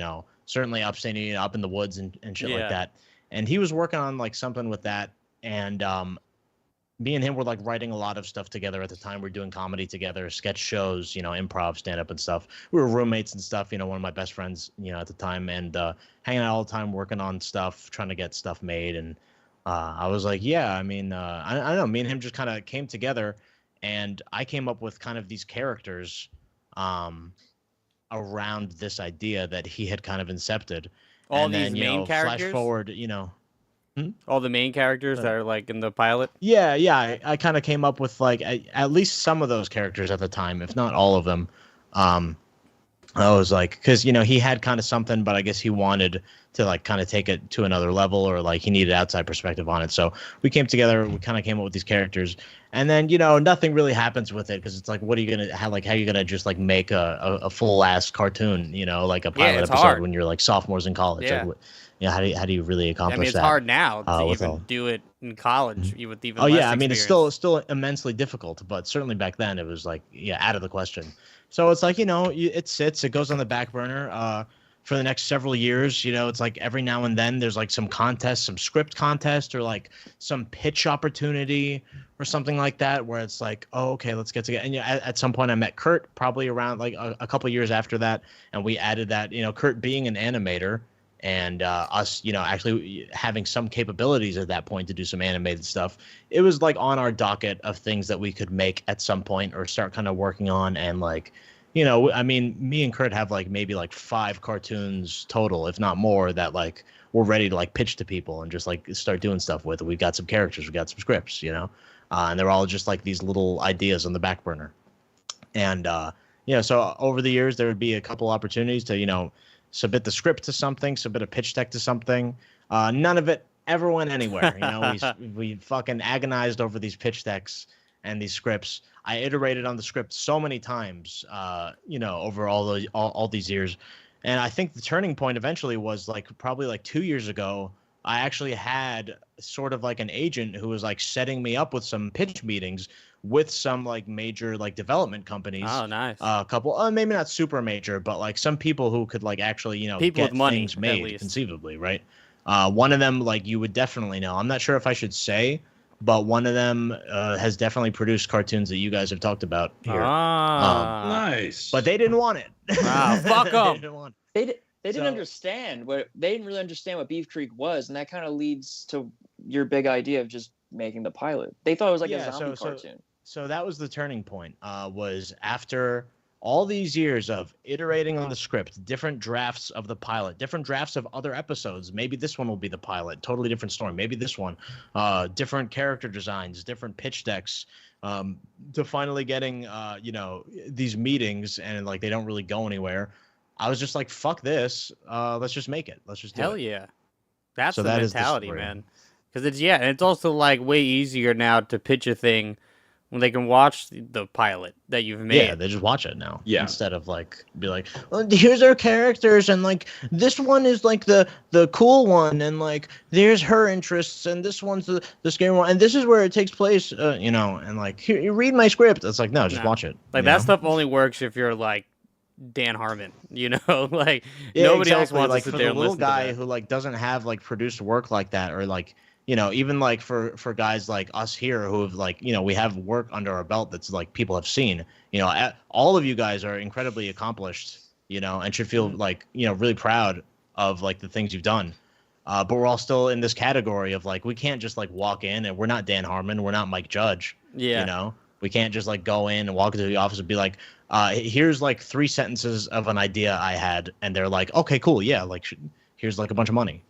certainly upstate, up in the woods and shit like that. And he was working on like something with that, and me and him were like writing a lot of stuff together at the time. We were doing comedy together, sketch shows, improv, stand up and stuff. We were roommates and stuff, one of my best friends, at the time, and hanging out all the time, working on stuff, trying to get stuff made. And I was like, I don't know, me and him just kind of came together, and I came up with kind of these characters around this idea that he had kind of incepted. All these main characters? Flash forward, all the main characters that are like in the pilot. I kind of came up with like at least some of those characters at the time, if not all of them. I was like, because he had kind of something, but I guess he wanted to like kind of take it to another level, or like he needed outside perspective on it. So we came together, we kind of came up with these characters, and then nothing really happens with it, because it's like, what are you gonna how are you gonna just like make a full ass cartoon, like a pilot episode hard. When you're like sophomores in college? Like, how do you really accomplish that? It's hard now to even do it in college with even less experience. It's still immensely difficult, but certainly back then it was like out of the question. So it's like it goes on the back burner for the next several years. It's like every now and then there's like some contest, some script contest, or like some pitch opportunity or something like that, where it's like, oh, okay, let's get together. And at some point I met Kurt, probably around like a couple of years after that, and we added that, Kurt being an animator, and us, actually having some capabilities at that point to do some animated stuff. It was like on our docket of things that we could make at some point or start kind of working on. And like, me and Kurt have like maybe like 5 cartoons total, if not more, that like we're ready to like pitch to people and just like start doing stuff with. We've got some characters, we got some scripts, and they're all just like these little ideas on the back burner. And so over the years there would be a couple opportunities to submit the script to something, submit a pitch deck to something. None of it ever went anywhere. We fucking agonized over these pitch decks and these scripts. I iterated on the script so many times, over all these years. And I think the turning point eventually was like probably like 2 years ago. I actually had sort of like an agent who was like setting me up with some pitch meetings with some like major like development companies. Oh, nice. A couple, maybe not super major, but like some people who could like actually, people get with money, things made conceivably, right? One of them, like you would definitely know. I'm not sure if I should say, but one of them has definitely produced cartoons that you guys have talked about here. Nice. But they didn't want it. Fuck them. They didn't understand they didn't really understand what Beef Creek was, and that kind of leads to your big idea of just making the pilot. They thought it was like a zombie cartoon. So that was the turning point. Was after all these years of iterating on the script, different drafts of the pilot, different drafts of other episodes. Maybe this one will be the pilot, totally different story. Maybe this one, different character designs, different pitch decks, to finally getting these meetings, and like they don't really go anywhere. I was just like, fuck this. Let's just make it. Let's just do it. Hell yeah. That's the mentality, man. Because it's also like way easier now to pitch a thing when they can watch the pilot that you've made. Yeah, they just watch it now. Yeah. Instead of like be like, well, here's our characters, and like this one is like the cool one, and like there's her interests, and this one's the scary one, and this is where it takes place, and like here, you read my script. It's like, no, just watch it. Like that stuff only works if you're like Dan Harmon, like nobody else wants like to sit for there the and little listen guy to that. who like doesn't have like produced work like that, or like even like for guys like us here who have like, we have work under our belt that's like people have seen, all of you guys are incredibly accomplished, and should feel like, really proud of like the things you've done. But we're all still in this category of like, we can't just like walk in, and we're not Dan Harmon, we're not Mike Judge. Yeah. We can't just like go in and walk into the office and be like, here's like 3 sentences of an idea I had, and they're like, okay, cool, yeah, like here's like a bunch of money,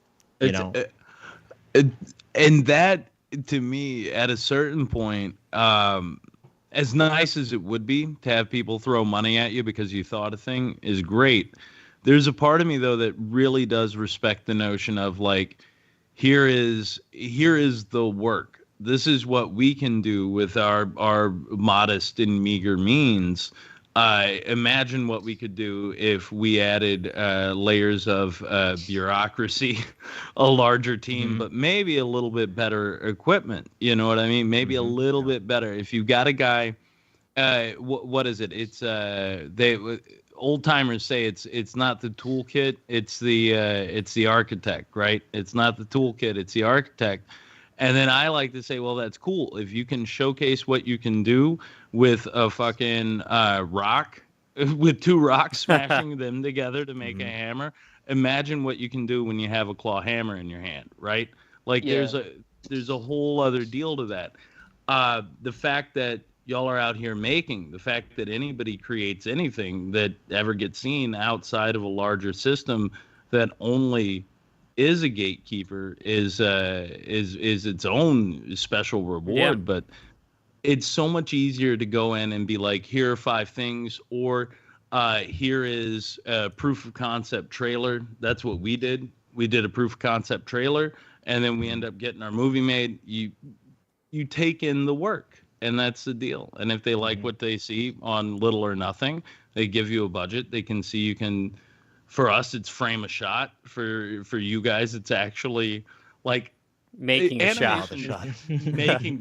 and that, to me, at a certain point, as nice as it would be to have people throw money at you because you thought a thing, is great. There's a part of me, though, that really does respect the notion of like, here is the work. This is what we can do with our modest and meager means. Imagine what we could do if we added layers of bureaucracy, a larger team, but maybe a little bit better equipment. You know what I mean? Maybe a little bit better. If you got a guy, what is it? It's old timers say it's not the toolkit, it's the architect, right? It's not the toolkit, it's the architect. And then I like to say, well, that's cool. If you can showcase what you can do with a fucking rock, with 2 rocks, smashing them together to make a hammer, imagine what you can do when you have a claw hammer in your hand, right? Like there's a whole other deal to that. The fact that y'all are out here making, the fact that anybody creates anything that ever gets seen outside of a larger system that only is a gatekeeper is its own special reward. Yeah. But it's so much easier to go in and be like, here are 5 things, or here is a proof of concept trailer. That's what we did. We did a proof of concept trailer, and then we end up getting our movie made. You take in the work, and that's the deal. And if they like what they see on Little or Nothing, they give you a budget. They can see you can. For us, it's frame a shot. For you guys, it's actually like making a shot.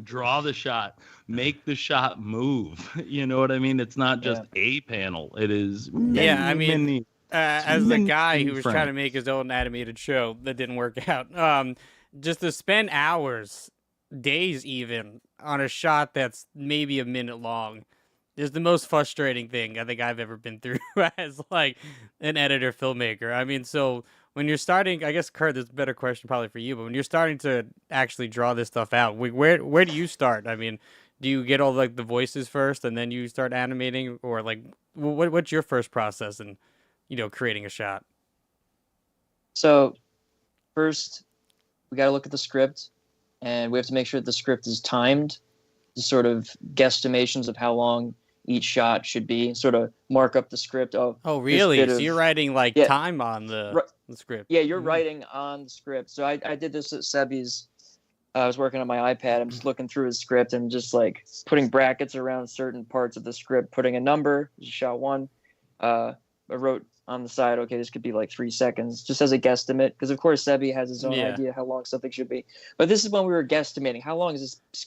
Draw the shot, make the shot move. You know what I mean? It's not just a panel. It is many, as a guy who was trying to make his own animated show that didn't work out, just to spend hours, days even, on a shot that's maybe a minute long is the most frustrating thing I think I've ever been through as like an editor filmmaker. I mean, so when you're starting, I guess, Kurt, there's a better question probably for you, but when you're starting to actually draw this stuff out, where do you start? I mean, do you get all like the voices first and then you start animating, or like what's your first process in, creating a shot? So first we got to look at the script, and we have to make sure that the script is timed, the sort of guesstimations of how long each shot should be, sort of mark up the script. Oh, really? So you're writing like time on the script? Yeah, you're writing on the script. So I did this at Sebi's. I was working on my iPad. I'm just looking through his script and just like putting brackets around certain parts of the script, putting a number, shot 1. I wrote on the side, okay, this could be like 3 seconds, just as a guesstimate, because of course Sebi has his own idea how long something should be. But this is when we were guesstimating. How long is this?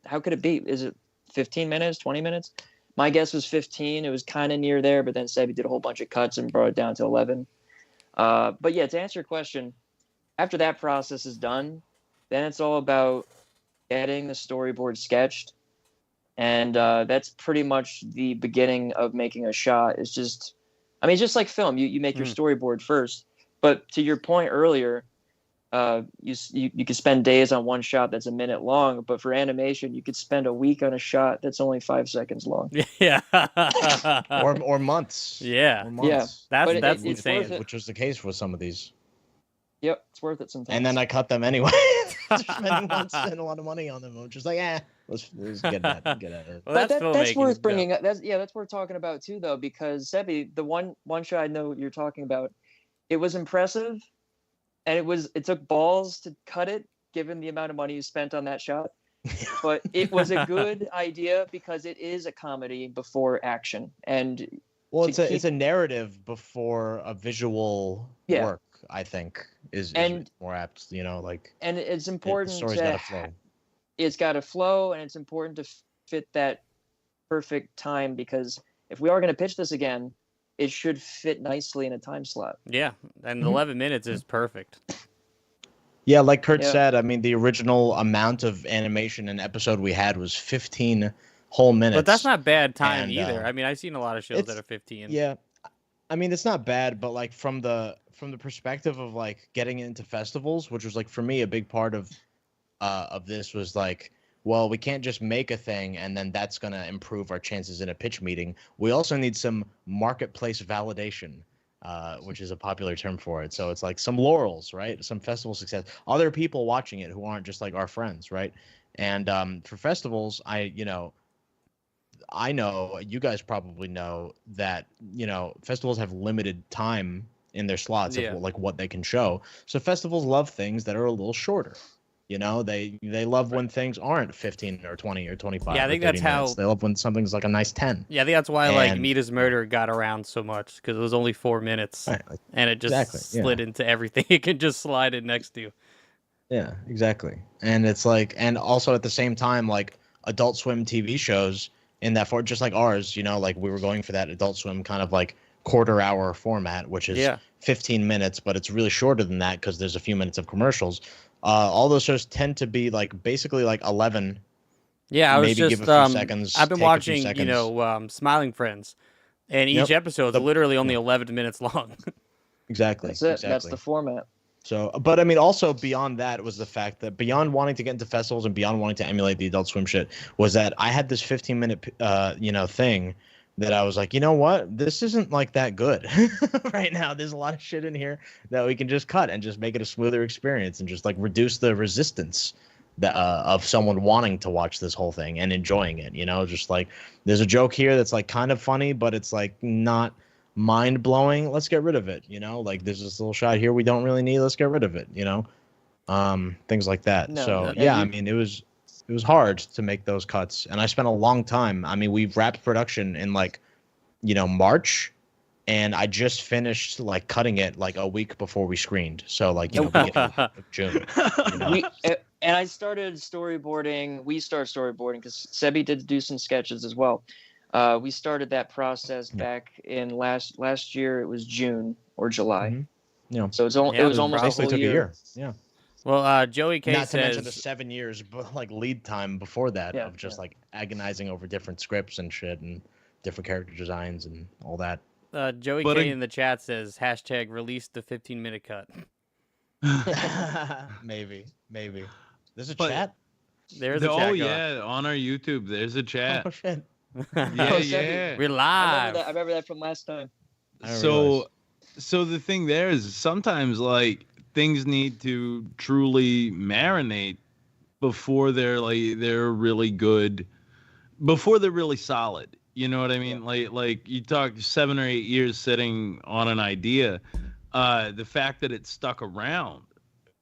How could it be? Is it 15 minutes, 20 minutes? My guess was 15. It was kind of near there, but then Sebi did a whole bunch of cuts and brought it down to 11. But yeah, to answer your question, after that process is done, then it's all about getting the storyboard sketched. And that's pretty much the beginning of making a shot. It's just like film. You make your storyboard first. But to your point earlier, you could spend days on one shot that's a minute long, but for animation you could spend a week on a shot that's only 5 seconds long. Yeah. or months. Yeah. Or months. Yeah. That's insane. Which was the case with some of these. Yep, it's worth it sometimes. And then I cut them anyway. Spend a lot of money on them. I'm just like, let's get at it. Well, that's worth bringing up. That's worth talking about too, though, because Sebi, the one shot I know you're talking about, it was impressive. And it took balls to cut it, given the amount of money you spent on that shot. But it was a good idea because it is a comedy before action. And it's a narrative before a visual work, I think, is more apt, And it's important the story's got to flow. It's got to flow, and it's important to fit that perfect time, because if we are going to pitch this again, it should fit nicely in a time slot. Yeah, and 11 minutes is perfect. Yeah, like Kurt Yeah. said, I mean, the original amount of animation an episode we had was 15 whole minutes. But that's not bad time And, either. I mean, I've seen a lot of shows that are 15. Yeah, I mean, it's not bad, but like from the perspective of like getting into festivals, which was like for me a big part of this was like, well, we can't just make a thing and then that's gonna improve our chances in a pitch meeting. We also need some marketplace validation, which is a popular term for it. So it's like some laurels, right? Some festival success, other people watching it who aren't just like our friends, right? And for festivals, I know you guys probably know that, festivals have limited time in their slots of like what they can show. So festivals love things that are a little shorter. They love when things aren't 15 or 20 or 25. Yeah, I think that's how they love when something's like a nice 10. Yeah, I think that's why like Meet Is Murder got around so much, because it was only 4 minutes, right, and it just slid into everything it can just slide in next to. Yeah, exactly. And it's like, and also at the same time, like Adult Swim TV shows in that for just like ours, like we were going for that Adult Swim kind of like quarter-hour format, which is 15 minutes, but it's really shorter than that because there's a few minutes of commercials. All those shows tend to be like basically like 11. Yeah, I was maybe just give a few seconds, I've been take a few watching, seconds. Smiling Friends, and each episode is literally only 11 minutes long. Exactly. That's it. Exactly. That's the format. So, but I mean, also beyond that was the fact that beyond wanting to get into festivals and beyond wanting to emulate the Adult Swim shit was that I had this 15-minute, thing that I was like, you know what? This isn't like that good right now. There's a lot of shit in here that we can just cut and just make it a smoother experience and just like reduce the resistance that, of someone wanting to watch this whole thing and enjoying it. Just like there's a joke here that's like kind of funny, but it's like not mind blowing. Let's get rid of it. Like there's this little shot here we don't really need. Let's get rid of it. Things like that. I mean, it was hard to make those cuts, and I spent a long time. I mean, we've wrapped production in like, March, and I just finished like cutting it like a week before we screened. So like, beginning of June. And I started storyboarding. We started storyboarding because Sebi did do some sketches as well. We started that process back in last year. It was June or July. Mm-hmm. So it was almost basically a whole took year. a year. Yeah. Well, Joey K Not says, to mention the 7 years, but like lead time before that of just like agonizing over different scripts and shit and different character designs and all that. Joey K in the chat says hashtag release the 15-minute cut. Maybe. There's a chat. There's a chat. Yeah, on our YouTube, there's a chat. Oh shit. Yeah. We're live. I remember that from last time. So the thing there is sometimes like things need to truly marinate before they're really good, before they're really solid. You know what I mean? Like you talk 7 or 8 years sitting on an idea. The fact that it's stuck around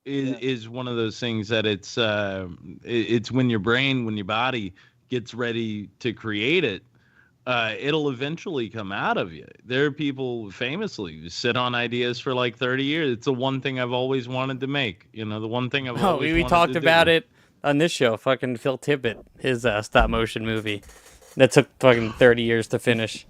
is one of those things that it's when your body gets ready to create it, it'll eventually come out of you. There are people famously who sit on ideas for like 30 years. It's the one thing I've always wanted to make. The one thing I've always we wanted talked to about do. it on this show. Fucking Phil Tippett, his stop motion movie that took fucking 30 years to finish.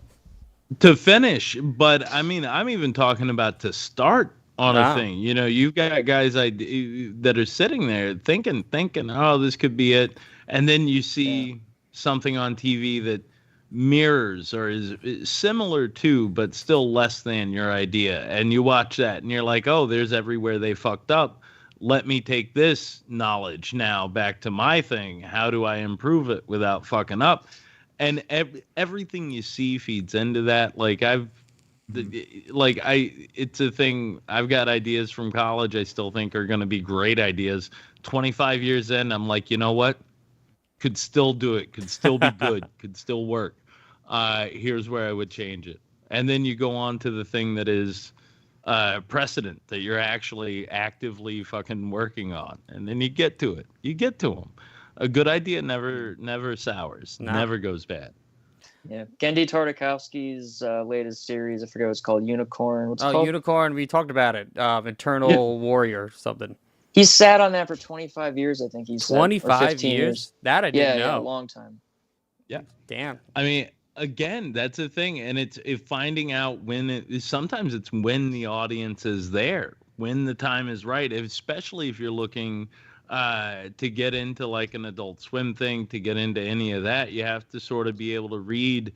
But I mean, I'm even talking about to start on a thing. You've got guys that are sitting there thinking, oh, this could be it, and then you see something on TV that mirrors or is similar to, but still less than your idea, and you watch that, and you're like, oh, there's everywhere they fucked up. Let me take this knowledge now back to my thing. How do I improve it without fucking up? And everything you see feeds into that. It's a thing. I've got ideas from college I still think are going to be great ideas. 25 years in, I'm like, you know what? Could still do it. Could still be good. Could still work. Here's where I would change it. And then you go on to the thing that is precedent that you're actually actively fucking working on. And then you get to it. You get to them. A good idea never sours. No. Never goes bad. Yeah, Gendy Tartakovsky's latest series, I forget what it's called, Unicorn. What's it called? Unicorn, we talked about it. Eternal Warrior, something. He sat on that for 25 years, I think he said. 25 years? That I didn't know. Yeah, a long time. Yeah. Damn. I mean, again, that's a thing, and it's finding out when sometimes it's when the audience is there. when the time is right, especially if you're looking to get into like an Adult Swim thing, to get into any of that. You have to sort of be able to read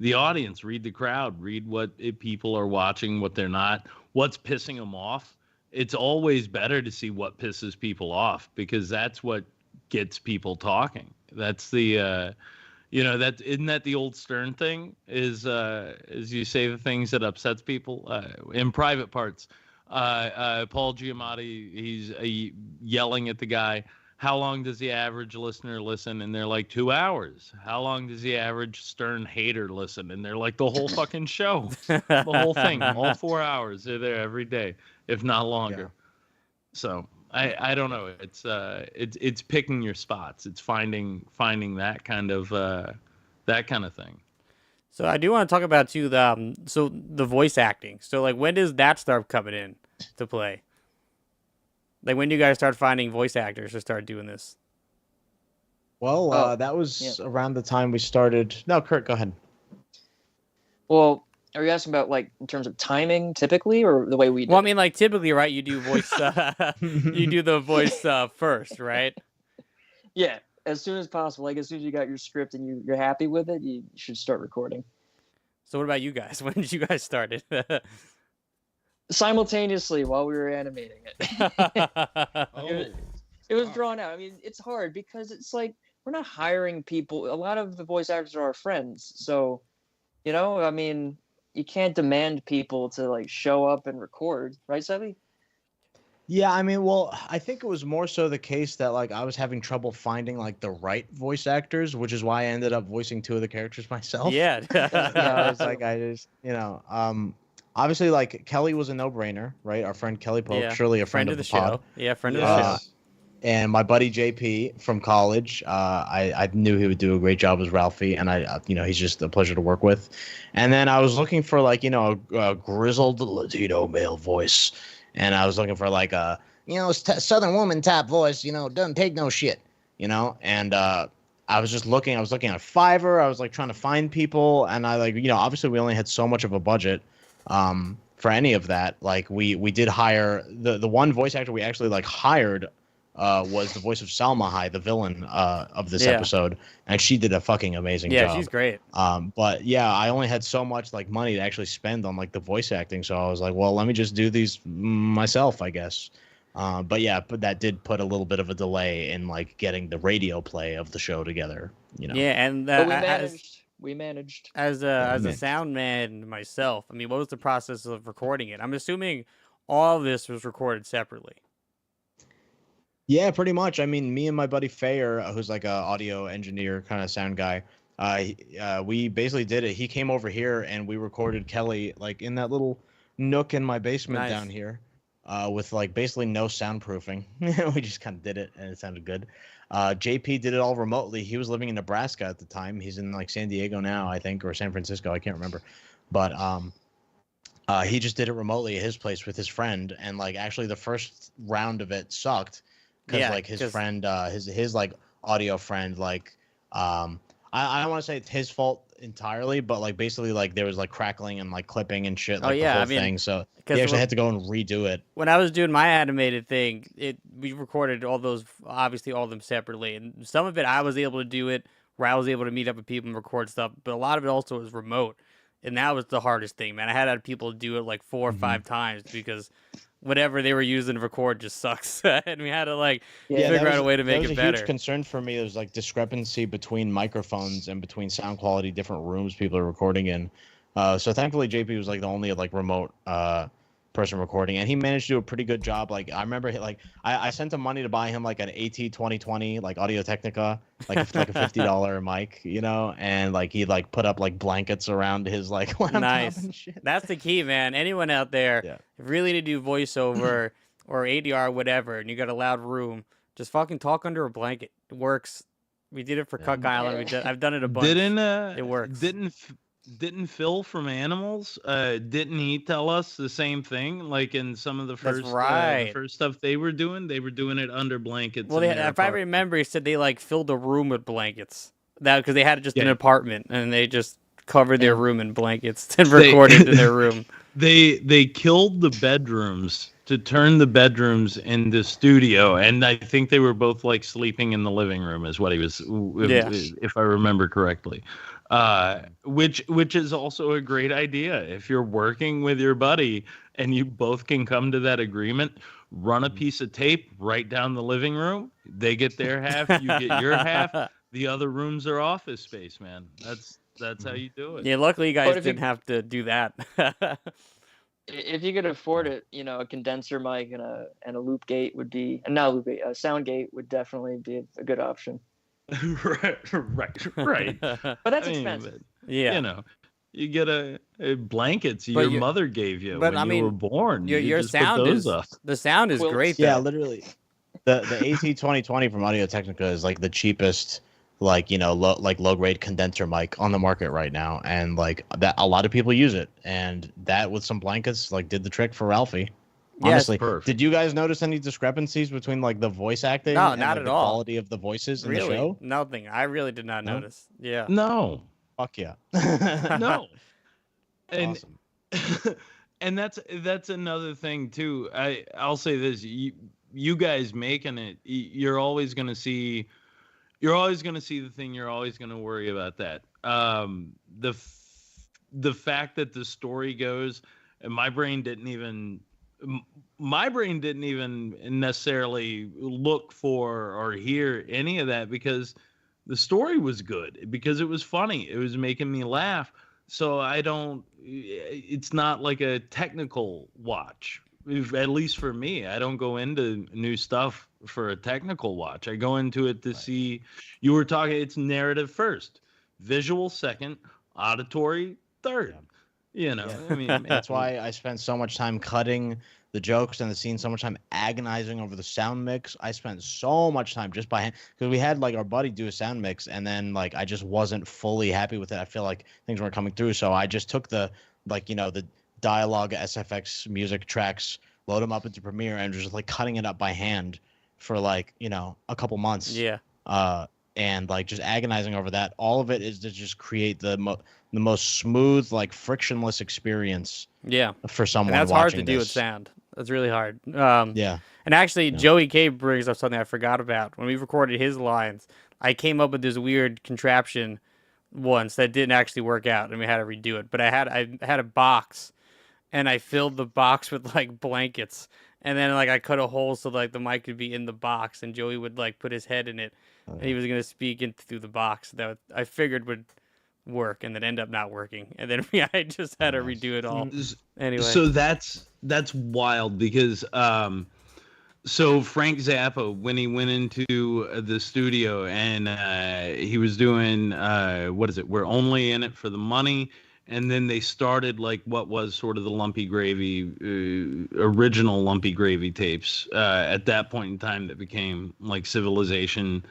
the audience, read the crowd, read what people are watching, what they're not, what's pissing them off. It's always better to see what pisses people off, because that's what gets people talking. That's the that isn't that the old Stern thing, is you say the things that upsets people in Private Parts. Paul Giamatti, he's yelling at the guy, how long does the average listener listen? And they're like, 2 hours. How long does the average Stern hater listen? And they're like, the whole fucking show, the whole thing, all 4 hours. They're there every day, if not longer. Yeah. So I don't know. It's picking your spots. It's finding that kind of thing. So I do want to talk about too the voice acting. So like, when does that start coming in to play? Like, when do you guys start finding voice actors to start doing this? Well, that was around the time we started. No, Kurt, go ahead. Well, are you asking about like in terms of timing typically, or the way we do? Well, I mean, like typically, right? You do voice, you do the voice first, right? Yeah, as soon as possible. Like as soon as you got your script and you're happy with it, you should start recording. So what about you guys? When did you guys start it? Simultaneously while we were animating it. It was drawn out. I mean, it's hard because it's like we're not hiring people. A lot of the voice actors are our friends, so I mean, you can't demand people to like show up and record, right, Sebby? Yeah, I mean, well, I think it was more so the case that like I was having trouble finding like the right voice actors, which is why I ended up voicing 2 of the characters myself. Yeah. It's like I just, obviously like Kelly was a no-brainer, right? Our friend Kelly Polk, surely a friend of the show. Pod. Yeah, friend of the show. And my buddy JP from college, I knew he would do a great job as Ralphie, and he's just a pleasure to work with. And then I was looking for like a grizzled Latino male voice, and I was looking for like a Southern woman type voice, doesn't take no shit, And I was just looking. I was looking at Fiverr. I was like trying to find people, and I obviously we only had so much of a budget. For any of that, like we did hire the one voice actor we actually like hired was the voice of Salma Hayek, the villain of this episode, and she did a fucking amazing job. Yeah, she's great. But yeah, I only had so much like money to actually spend on like the voice acting, so I was like, well, let me just do these myself, I guess. But that did put a little bit of a delay in like getting the radio play of the show together. Yeah, and but we managed. As a sound man myself, I mean, what was the process of recording it? I'm assuming all of this was recorded separately. Yeah, pretty much. I mean, me and my buddy Fayer, who's like a audio engineer kind of sound guy, we basically did it. He came over here and we recorded Kelly like in that little nook in my basement down here, with like basically no soundproofing. We just kind of did it and it sounded good. JP did it all remotely. He was living in Nebraska at the time. He's in like San Diego now, I think, or San Francisco. I can't remember. But he just did it remotely at his place with his friend. And like actually the first round of it sucked. Because like his friend, his like audio friend, like I don't want to say it's his fault entirely, but like basically like there was like crackling and like clipping and shit, like the whole thing. So he actually had to go and redo it. When I was doing my animated thing, we recorded all those, obviously all of them separately, and some of it I was able to do it where I was able to meet up with people and record stuff, but a lot of it also was remote, and that was the hardest thing, man. I had people do it like 4 or 5 times because whatever they were using to record just sucks, and we had to like figure out a way to make it better. That was a huge concern for me. There's like discrepancy between microphones and between sound quality, different rooms people are recording in. So thankfully JP was like the only like remote person recording, and he managed to do a pretty good job. Like I remember like I sent him money to buy him like an AT2020 like Audio Technica, like a $50 mic, and like he like put up like blankets around his like laptop and shit. That's the key, man. Anyone out there really to do voiceover or ADR, whatever, and you got a loud room, just fucking talk under a blanket. It works. We did it for Cuck Island. I've done it a bunch. It works. Didn't Phil from Animals? Didn't he tell us the same thing? Like in some of the first, first stuff they were doing it under blankets. Well, if I remember, he said they like filled a room with blankets. That because they had just an apartment and they just covered their room in blankets and recorded in their room. They killed the bedrooms to turn the bedrooms into studio, and I think they were both like sleeping in the living room, is what he was, if I remember correctly. Which is also a great idea if you're working with your buddy and you both can come to that agreement. Run a piece of tape right down the living room. They get their half, you get your half. The other rooms are office space, man. That's how you do it. Yeah, luckily you guys didn't have to do that. If you could afford it, a condenser mic and a loop gate would be, and not a loop gate, a sound gate would definitely be a good option. right. But that's expensive. Yeah. You get a blankets your mother gave you when you were born. Your just sound put those is up. the sound is great. Yeah, though. literally. The AT2020 from Audio Technica is like the cheapest, low grade condenser mic on the market right now, and like that a lot of people use it, and that with some blankets did the trick for Ralphie. Honestly, did you guys notice any discrepancies between the voice acting and not at the all. quality of the voices in the Really, show? nothing. I really did not notice. Yeah. No. Fuck yeah. No. And Awesome. and that's another thing too. I'll say this: you guys making it, you're always gonna see the thing. You're always gonna worry about that. The fact that the story goes, and my brain didn't even necessarily look for or hear any of that, because the story was good, because it was funny. It was making me laugh. So it's not like a technical watch, at least for me. I don't go into new stuff for a technical watch. I go into it to see, you were talking, it's narrative first, visual second, auditory third. I mean, that's why I spent so much time cutting the jokes and the scene, so much time agonizing over the sound mix. I spent so much time just by hand, because we had our buddy do a sound mix, and then I just wasn't fully happy with it. I feel like things weren't coming through, so I just took the the dialogue SFX music tracks, load them up into Premiere, and just cutting it up by hand for a couple months. Yeah. And just agonizing over that. All of it is to just create the most smooth, frictionless experience. Yeah. For someone. And that's hard to watching do this. with sound. That's really hard. Yeah. And actually, Joey K brings up something I forgot about. When we recorded his lines, I came up with this weird contraption once that didn't actually work out, and we had to redo it. But I had a box, and I filled the box with blankets, and then I cut a hole so the mic could be in the box, and Joey would put his head in it, and he was gonna speak through the box. That I figured would work, and then end up not working, and then I just had to redo it all. Anyway, so that's wild, because so Frank Zappa, when he went into the studio and he was doing what is it? We're only in it for the money. And then they started what was sort of the Lumpy Gravy, original Lumpy Gravy tapes. At that point in time, that became Civilization.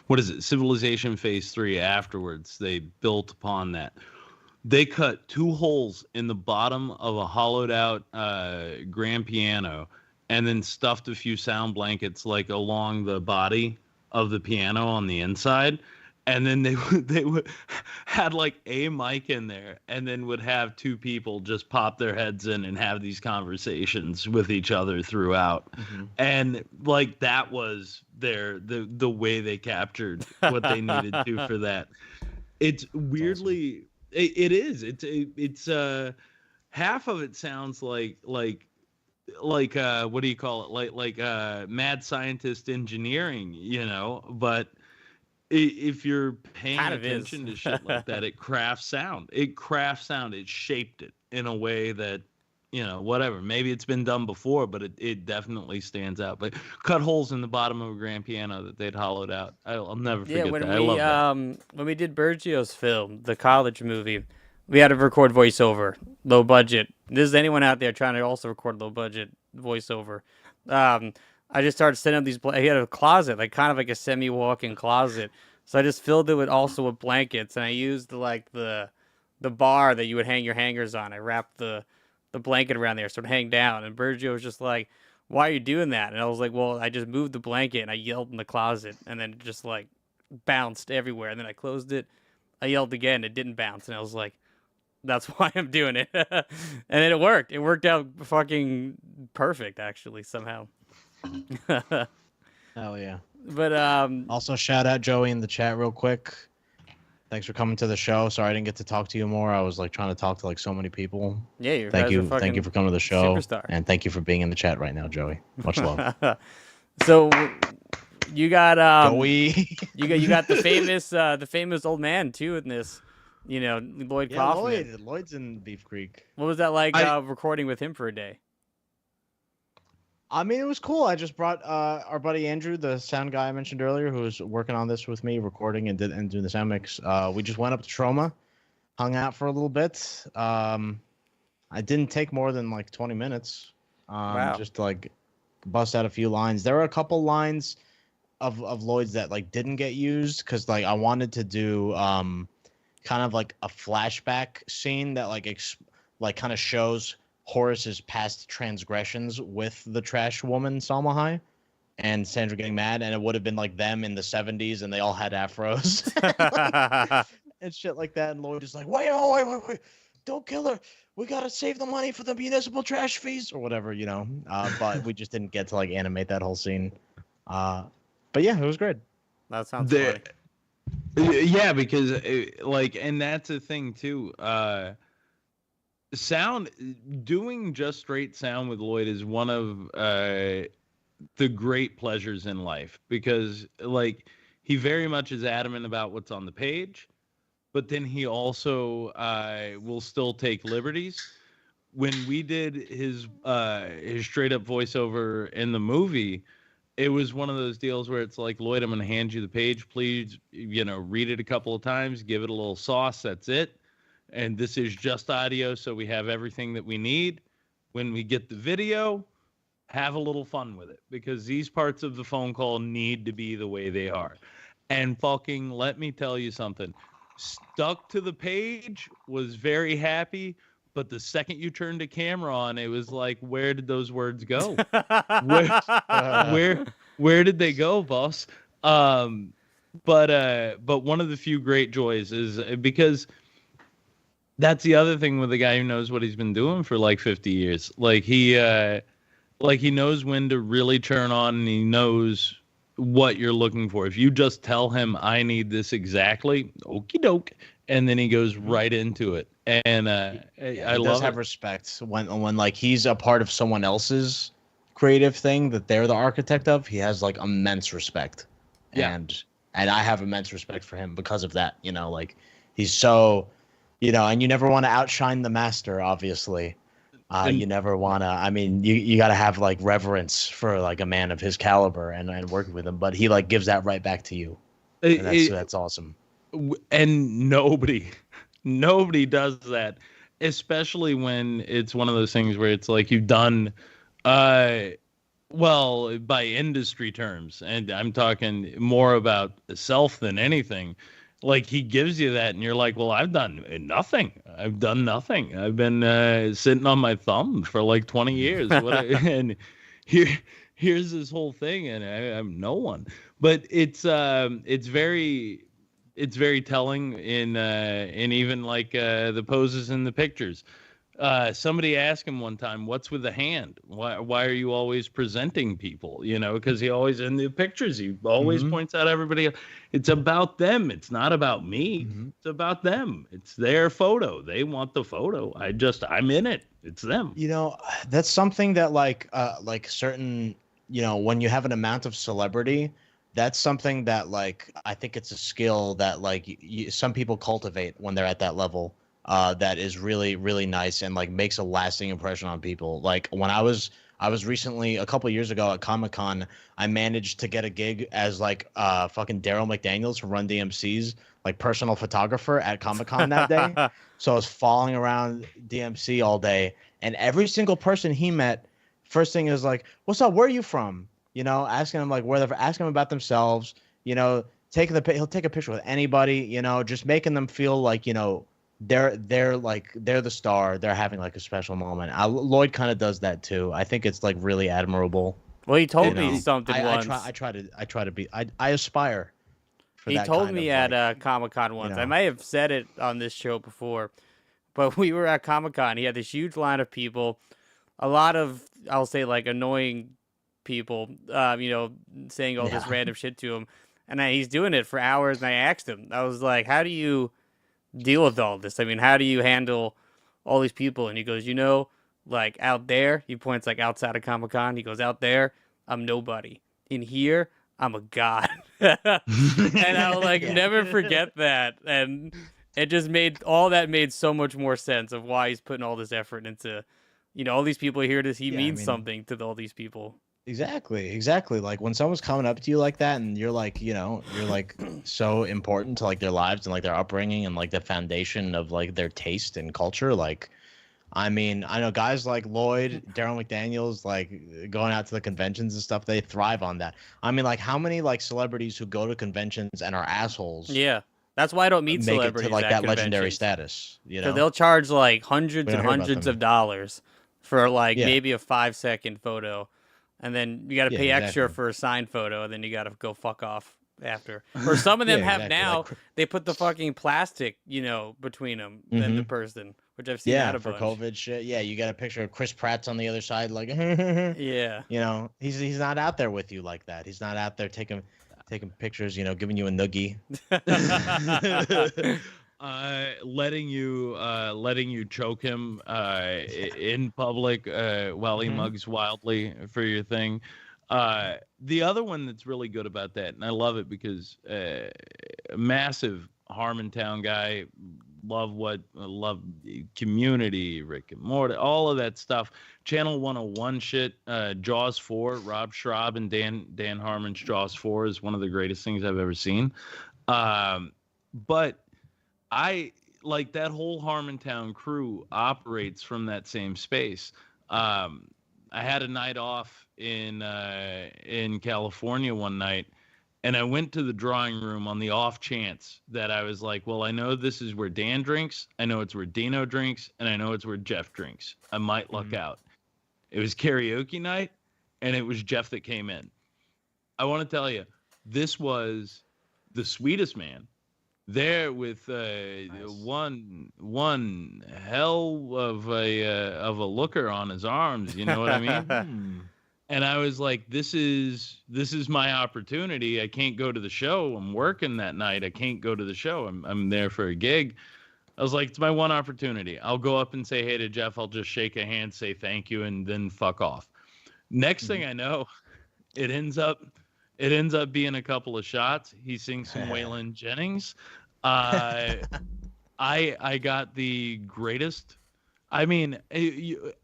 What is it? Civilization Phase 3 afterwards. They built upon that. They cut 2 holes in the bottom of a hollowed out grand piano, and then stuffed a few sound blankets along the body of the piano on the inside. And then they would had a mic in there, and then would have 2 people just pop their heads in and have these conversations with each other throughout. Mm-hmm. And that was the way they captured what they needed to for that. It's weirdly, awesome. It is. It's half of it sounds like what do you call it? Mad scientist engineering, but if you're paying attention to shit like that, it crafts sound. It shaped it in a way that, whatever. Maybe it's been done before, but it definitely stands out. But cut holes in the bottom of a grand piano that they'd hollowed out. I'll never forget that. I love that. When we did Bergio's film, the college movie, we had to record voiceover, low budget. There's anyone out there trying to also record low budget voiceover. I just started setting up these. He had a closet, kind of like a semi-walk-in closet. So I just filled it with blankets, and I used the bar that you would hang your hangers on. I wrapped the blanket around there so it would hang down. And Bergio was just like, "Why are you doing that?" And I was like, "Well, I just moved the blanket and I yelled in the closet, and then it just bounced everywhere. And then I closed it. I yelled again, it didn't bounce, and I was like, That's why I'm doing it. And then it worked. It worked out fucking perfect, actually, somehow. Hell yeah. But also shout out Joey in the chat real quick. Thanks for coming to the show. Sorry I didn't get to talk to you more. I was like trying to talk to like so many people. Yeah, thank you for coming to the show. Superstar. And thank you for being in the chat right now, Joey. Much love. So you got Joey. you got the famous old man too in this. You know, Lloyd Kaufman. Lloyd's in Beef Creek. What was that like recording with him for a day? I mean, it was cool. I just brought our buddy Andrew, the sound guy I mentioned earlier, who was working on this with me, recording and doing the sound mix. We just went up to Troma, hung out for a little bit. I didn't take more than like 20 minutes. Wow. Just to like bust out a few lines. There were a couple lines of Lloyd's that like didn't get used because like I wanted to do kind of like a flashback scene that like kind of shows Horace's past transgressions with the trash woman Salma Hayek and Sandra getting mad, and it would have been like them in the 70s and they all had afros and shit like that, and Lloyd is like, wait, don't kill her, we gotta save the money for the municipal trash fees or whatever, you know. But we just didn't get to like animate that whole scene. But yeah, it was great. That sounds funny. Yeah, because and that's the thing too. Doing just straight sound with Lloyd is one of the great pleasures in life, because like he very much is adamant about what's on the page, but then he also will still take liberties. When we did his straight up voiceover in the movie, it was one of those deals where it's like, Lloyd, I'm going to hand you the page. Please, read it a couple of times, give it a little sauce. That's it. And this is just audio, so we have everything that we need. When we get the video, have a little fun with it, because these parts of the phone call need to be the way they are. And fucking let me tell you something. Stuck to the page, was very happy. But the second you turned the camera on, it was like, where did those words go? Where did they go, boss? But one of the few great joys is because that's the other thing with a guy who knows what he's been doing for like 50 years. Like he knows when to really turn on, and he knows what you're looking for. If you just tell him, I need this exactly, okie doke, and then he goes right into it. And I love have respect when like he's a part of someone else's creative thing that they're the architect of. He has like immense respect. Yeah. And I have immense respect for him because of that. Like he's so, and you never want to outshine the master, obviously. You never want to, I mean, you got to have like reverence for like a man of his caliber and working with him, but he like gives that right back to you. And that's awesome. And nobody does that, especially when it's one of those things where it's like you've done, well, by industry terms, and I'm talking more about self than anything. Like he gives you that, and you're like, well, I've done nothing. I've done nothing. I've been sitting on my thumb for like 20 years. And here's this whole thing, and I'm no one. But it's very telling in even like the poses in the pictures. Somebody asked him one time, what's with the hand? Why are you always presenting people? Because he always, in the pictures, he always points out everybody else. It's about them. It's not about me. It's about them. It's their photo. They want the photo. I'm in it. It's them. That's something that like certain, when you have an amount of celebrity, that's something that like, I think it's a skill that like some people cultivate when they're at that level. That is really, really nice and like makes a lasting impression on people. Like when I was recently, a couple of years ago at Comic-Con, I managed to get a gig as like fucking Daryl McDaniels from Run DMC's like personal photographer at Comic-Con that day. So I was following around DMC all day, and every single person he met, first thing is like, what's up, where are you from? Asking them like asking them about themselves, he'll take a picture with anybody, just making them feel like, they're the star. They're having like a special moment. Lloyd kind of does that too. I think it's like really admirable. Well, he told me something once. I try to be. I aspire. He told me at Comic-Con once. I might have said it on this show before, but we were at Comic-Con. He had this huge line of people, a lot of, I'll say, like, annoying people, saying all this random shit to him. And he's doing it for hours, and I asked him, I was like, how do you deal with all this? I mean, how do you handle all these people? And he goes, like, out there, he points, like, outside of Comic-Con, he goes, out there, I'm nobody. In here, I'm a god. And I'll, like, never forget that. And it just made so much more sense of why he's putting all this effort into, all these people here. He means something to all these people. Exactly. Like when someone's coming up to you like that, and you're like, you're like so important to like their lives and like their upbringing and like the foundation of like their taste and culture. Like, I mean, I know guys like Lloyd, Daryl McDaniels, like going out to the conventions and stuff, they thrive on that. I mean, like how many like celebrities who go to conventions and are assholes? Yeah. That's why I don't meet make celebrities it to like at that legendary conventions. status. So they'll charge like hundreds We and don't hear about hundreds them. of dollars for like maybe a 5-second photo. And then you got to pay extra for a signed photo, and then you got to go fuck off after. Or some of them have now, like, they put the fucking plastic, between them and the person, which I've seen that a for bunch. COVID shit. Yeah, you got a picture of Chris Pratt's on the other side, like, yeah. He's not out there with you like that. He's not out there taking pictures, giving you a noogie. Letting you choke him in public while he mugs wildly for your thing. The other one that's really good about that, and I love it because massive Harmontown guy, love Community, Rick and Morty, all of that stuff. Channel 101 shit, Jaws 4, Rob Schraub and Dan Harmon's Jaws 4 is one of the greatest things I've ever seen. But I like that whole Harmontown crew operates from that same space. I had a night off in California one night, and I went to the drawing room on the off chance that I was like, well, I know this is where Dan drinks, I know it's where Dino drinks, and I know it's where Jeff drinks. I might luck out. It was karaoke night, and it was Jeff that came in. I want to tell you, this was the sweetest man. There with one hell of a looker on his arms, you know what I mean? And I was like, this is my opportunity. I can't go to the show. I'm working that night. I can't go to the show. I'm there for a gig. I was like, it's my one opportunity. I'll go up and say hey to Jeff. I'll just shake a hand, say thank you, and then fuck off. Next thing I know, it ends up being a couple of shots. He sings some Waylon Jennings. I got the greatest. I mean,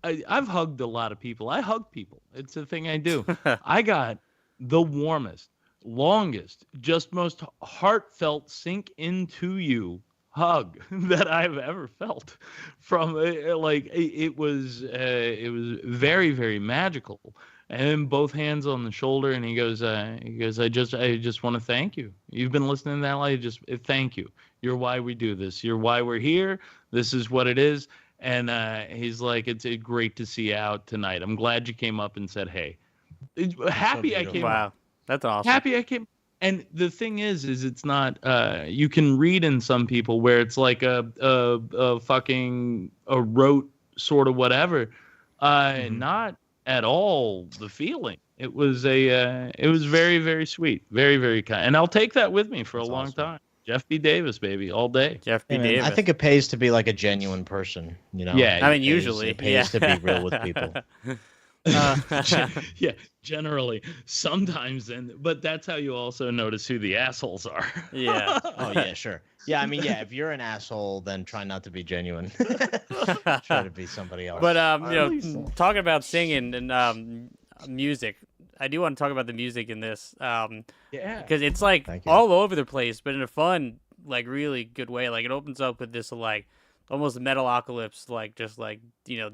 I've hugged a lot of people. I hug people. It's a thing I do. I got the warmest, longest, just most heartfelt, sink into you hug that I've ever felt. From it was very, very magical. And both hands on the shoulder, and he goes, I just want to thank you. You've been listening to that light. Just thank you. You're why we do this. You're why we're here. This is what it is. And he's like, it's great to see you out tonight. I'm glad you came up and said, hey. Happy I came. Wow, that's awesome. Happy I came. And the thing is it's not. You can read in some people where it's like a fucking a rote sort of whatever. Not at all the feeling. It was very, very sweet, very, very kind, and I'll take that with me for a long time. Jeff B. Davis, baby, all day. Jeff B. Davis. I think it pays to be like a genuine person, Yeah, I mean, usually it pays to be real with people. Yeah, generally, sometimes, but that's how you also notice who the assholes are. Yeah. Oh yeah, sure. Yeah, I mean, yeah, if you're an asshole, then try not to be genuine. Try to be somebody else. But talking about singing and music, I do want to talk about the music in this. Because it's like all over the place, but in a fun, like really good way. Like it opens up with this like almost metalocalypse, like just like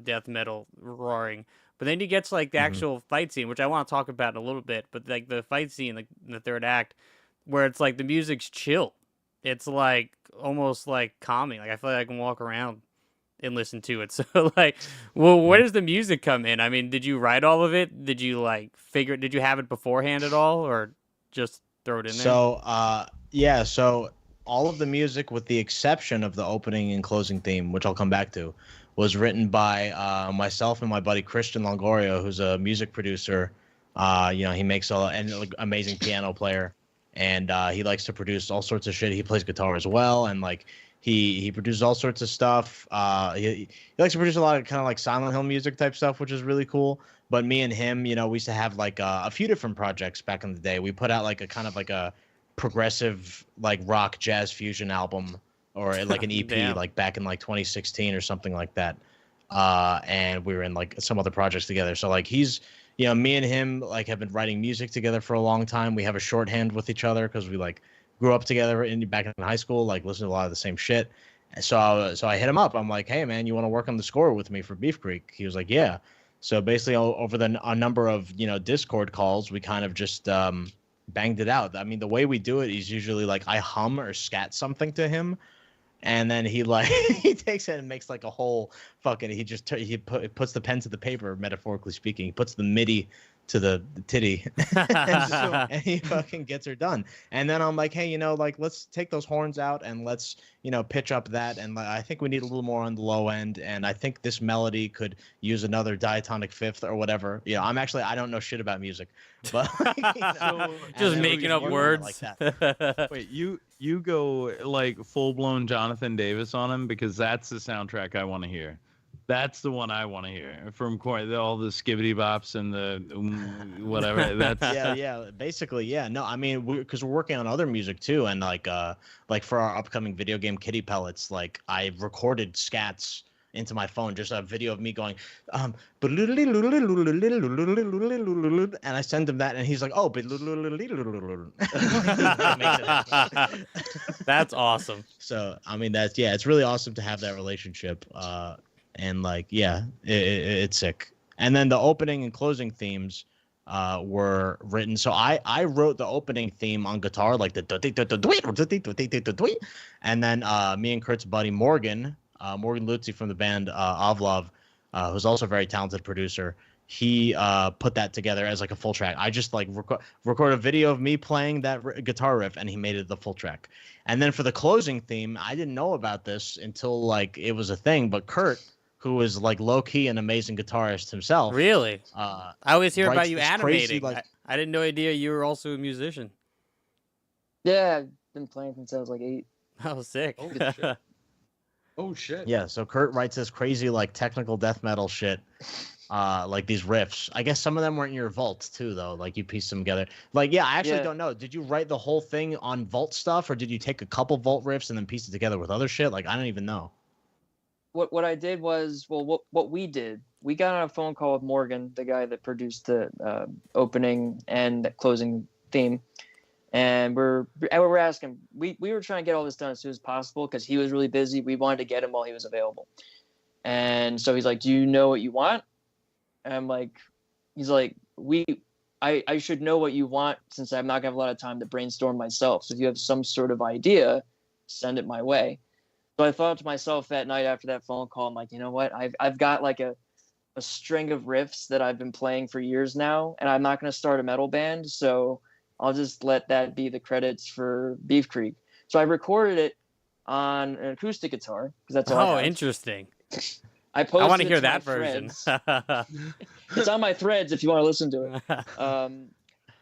death metal roaring. But then he gets like the actual fight scene, which I want to talk about in a little bit. But like the fight scene, like in the third act, where it's like the music's chill. It's like almost like calming. Like I feel like I can walk around and listen to it. So like, well, where does the music come in? I mean, did you write all of it? Did you like figure? Did you have it beforehand at all, or just throw it in there? So all of the music, with the exception of the opening and closing theme, which I'll come back to, was written by myself and my buddy Christian Longoria, who's a music producer. He makes an amazing piano player, and he likes to produce all sorts of shit. He plays guitar as well, and like he produces all sorts of stuff. He likes to produce a lot of kind of like Silent Hill music type stuff, which is really cool. But me and him, we used to have like a few different projects back in the day. We put out like a kind of like a progressive like rock jazz fusion album, or like an EP like back in like 2016 or something like that. And we were in like some other projects together. So like he's, me and him like have been writing music together for a long time. We have a shorthand with each other because we like grew up together back in high school, like listening to a lot of the same shit. And so I hit him up. I'm like, hey man, you want to work on the score with me for Beef Creek? He was like, yeah. So basically over a number of, Discord calls, we kind of just banged it out. I mean, the way we do it is usually like I hum or scat something to him, and then he like he takes it and makes like a whole fucking. He puts the pen to the paper, metaphorically speaking. He puts the MIDI to the titty, and he fucking gets her done. And then I'm like, hey, like let's take those horns out and let's pitch up that, and I think we need a little more on the low end, and I think this melody could use another diatonic fifth or whatever. I don't know shit about music, but just making up words like that. Wait, you go like full blown Jonathan Davis on him, because that's the soundtrack I want to hear. That's the one I want to hear from all the skibbity bops and the whatever. That's yeah. Basically, yeah. No, I mean, because we're working on other music too, and like for our upcoming video game Kitty Pellets, like I recorded scats into my phone, just a video of me going, and I send him that, and he's like, oh, that's awesome. So I mean, it's really awesome to have that relationship. And like, it's sick. And then the opening and closing themes were written. So I wrote the opening theme on guitar, like the and then me and Kurt's buddy Morgan Lutzi from the band Avlov, who's also a very talented producer, he put that together as like a full track. I just like record a video of me playing that guitar riff, and he made it the full track. And then for the closing theme, I didn't know about this until like it was a thing, but Kurt, who is like low-key an amazing guitarist himself. Really? I always hear about you animating. Crazy, I didn't know idea you were also a musician. Yeah, I've been playing since I was like 8. Oh, sick. Oh, shit. Oh, shit. Yeah, so Kurt writes this crazy like technical death metal shit, like these riffs. I guess some of them were in your vault too, though. Like you pieced them together. Like, I actually don't know. Did you write the whole thing on vault stuff, or did you take a couple vault riffs and then piece it together with other shit? Like, I don't even know. What I did was, what we did, we got on a phone call with Morgan, the guy that produced the opening and the closing theme, and we're asking, we were trying to get all this done as soon as possible because he was really busy. We wanted to get him while he was available, and so he's like, "Do you know what you want?" And I'm like, he's like, I should know what you want since I'm not gonna have a lot of time to brainstorm myself. So if you have some sort of idea, send it my way. So I thought to myself that night after that phone call, I'm like, you know what? I've got like a string of riffs that I've been playing for years now, and I'm not going to start a metal band, so I'll just let that be the credits for Beef Creek. So I recorded it on an acoustic guitar because that's all I have. Interesting. I want to hear that version. It's on my threads if you want to listen to it. And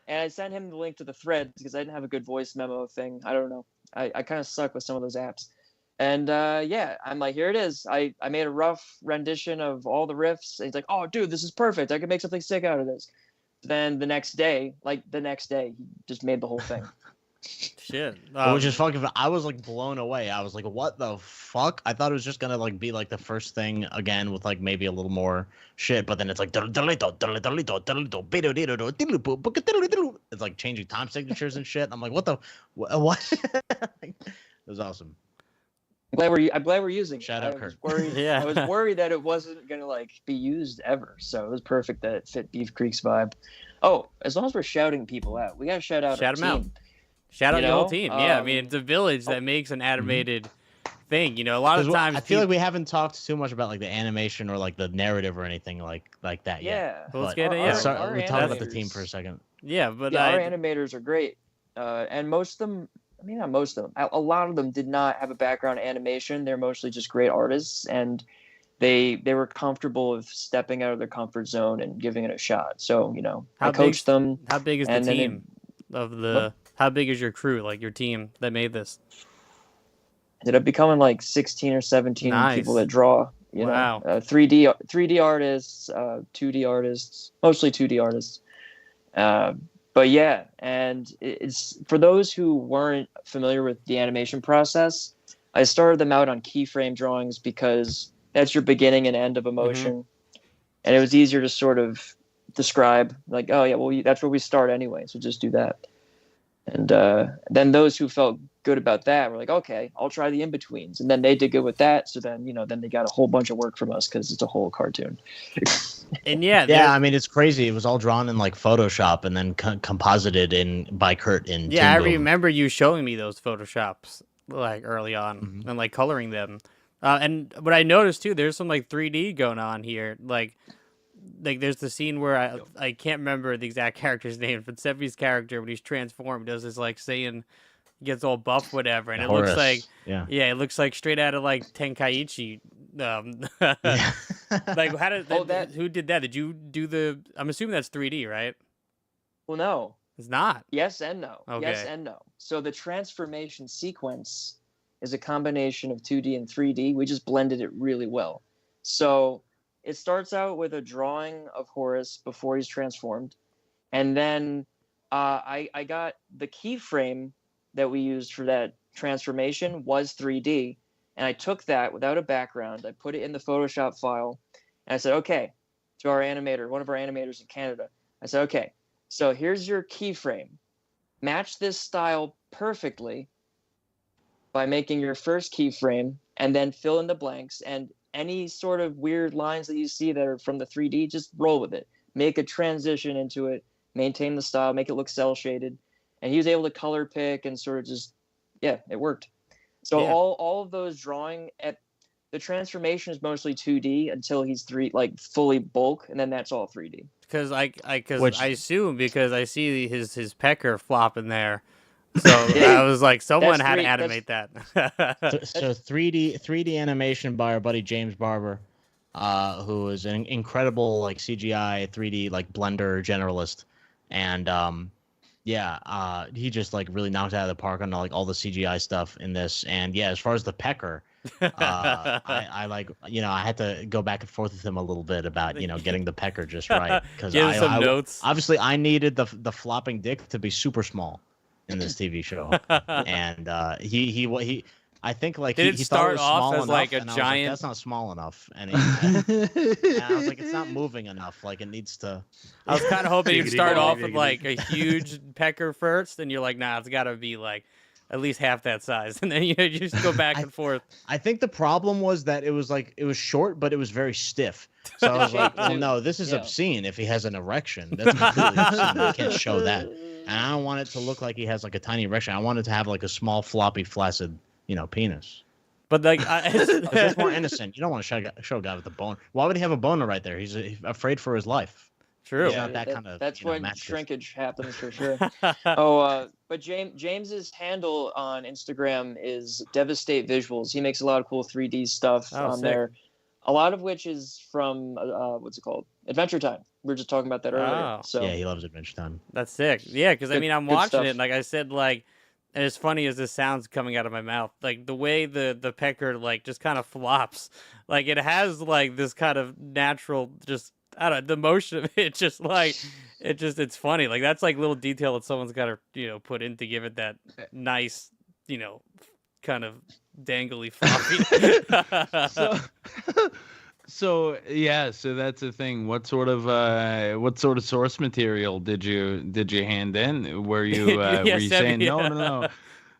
I sent him the link to the threads because I didn't have a good voice memo thing. I don't know. I kind of suck with some of those apps. And I'm like, here it is. I made a rough rendition of all the riffs. And he's like, oh, dude, this is perfect. I can make something sick out of this. Then the next day, he just made the whole thing. Shit. Which is fucking. I was like blown away. I was like, what the fuck? I thought it was just gonna like be like the first thing again with like maybe a little more shit, but then it's like it's like changing time signatures and shit. I'm like, what? It was awesome. I'm glad we're using it. Shout out, Kurt. I was worried that it wasn't gonna like be used ever, so it was perfect that it fit Beef Creek's vibe. Oh, as long as we're shouting people out, we gotta shout out our team. Out. Shout out the whole team. Yeah, I mean, it's a village that makes an animated thing. A lot of times I feel like we haven't talked too much about like the animation or like the narrative or anything like that yet. Well, let's get it. Let's talk about the team for a second. Yeah, but our animators are great, and most of them I mean, not most of them. A lot of them did not have a background in animation. They're mostly just great artists, and they were comfortable with stepping out of their comfort zone and giving it a shot. So, you know, I coached them. How big is the team of the? How big is your crew? Like your team that made this? Ended up becoming like 16 or 17 people that draw. You know, 3D artists, 2D artists, mostly 2D artists. But yeah, and it's for those who weren't familiar with the animation process. I started them out on keyframe drawings because that's your beginning and end of a motion, and it was easier to sort of describe. Like, oh yeah, well that's where we start anyway, so just do that. And then those who felt good about that were like, okay, I'll try the in-betweens. And then they did good with that. So then, you know, then they got a whole bunch of work from us because it's a whole cartoon. And yeah, I mean, it's crazy. It was all drawn in like Photoshop and then composited by Kurt in Yeah, Toon I remember you showing me those Photoshops like early on and like coloring them. And what I noticed too, there's some like 3D going on here. Like there's the scene where I can't remember the exact character's name, but Seppi's character when he's transformed does this like saying gets all buff whatever, and it looks like it looks like straight out of like Tenkaichi. Like how did who did that? Did you do the? I'm assuming that's 3D, right? Well, no, it's not. Yes and no. Okay. Yes and no. So the transformation sequence is a combination of 2D and 3D. We just blended it really well. So it starts out with a drawing of Horace before he's transformed. And then I got the keyframe that we used for that transformation was 3D. And I took that without a background. I put it in the Photoshop file. And I said, okay, to our animator, one of our animators in Canada. I said, okay, so here's your keyframe. Match this style perfectly by making your first keyframe and then fill in the blanks. And any sort of weird lines that you see that are from the 3D, just roll with it. Make a transition into it, maintain the style, make it look cell shaded. And he was able to color pick and sort of just, it worked. So all of those drawing at the transformation is mostly 2D until he's fully bulk, and then that's all 3D. Because I assume because I see his pecker flopping there. So I was like, someone had to animate that. So 3D animation by our buddy James Barber, who is an incredible like CGI 3D like Blender generalist, and he just like really knocked out of the park on like all the CGI stuff in this. And yeah, as far as the pecker, I like I had to go back and forth with him a little bit about getting the pecker just right because notes. Obviously I needed the flopping dick to be super small in this TV show, and he I think like he started off as enough, like a and I was giant. That's not small enough, and I was like, it's not moving enough. Like it needs to. I was kind of hoping you'd start off with like a huge pecker first, and you're like, nah, it's got to be like at least half that size, and then you just go back and forth. I think the problem was that it was short, but it was very stiff. So I was like, well, no, this is obscene. If he has an erection, that's completely obscene. I can't show that. And I don't want it to look like he has like a tiny erection. I want it to have like a small, floppy, flaccid, penis. But like, that's more innocent. You don't want to show a guy with a bone. Why would he have a boner right there? He's afraid for his life. True. He's not that kind of. That's when shrinkage happens for sure. But James's handle on Instagram is Devastate Visuals. He makes a lot of cool 3D stuff on there. A lot of which is from what's it called? Adventure Time. We were just talking about that earlier. So yeah, he loves Adventure Time. That's sick. Yeah, because I mean, I'm watching stuff. it, and like I said, like, and as funny as this sounds coming out of my mouth, like the way the pecker like just kind of flops, like it has like this kind of natural, just I don't know, the motion of it, just like it's funny. Like that's like little detail that someone's got to put in to give it that nice, kind of dangly floppy. So that's the thing. What sort of source material did you hand in? Were you were you saying no?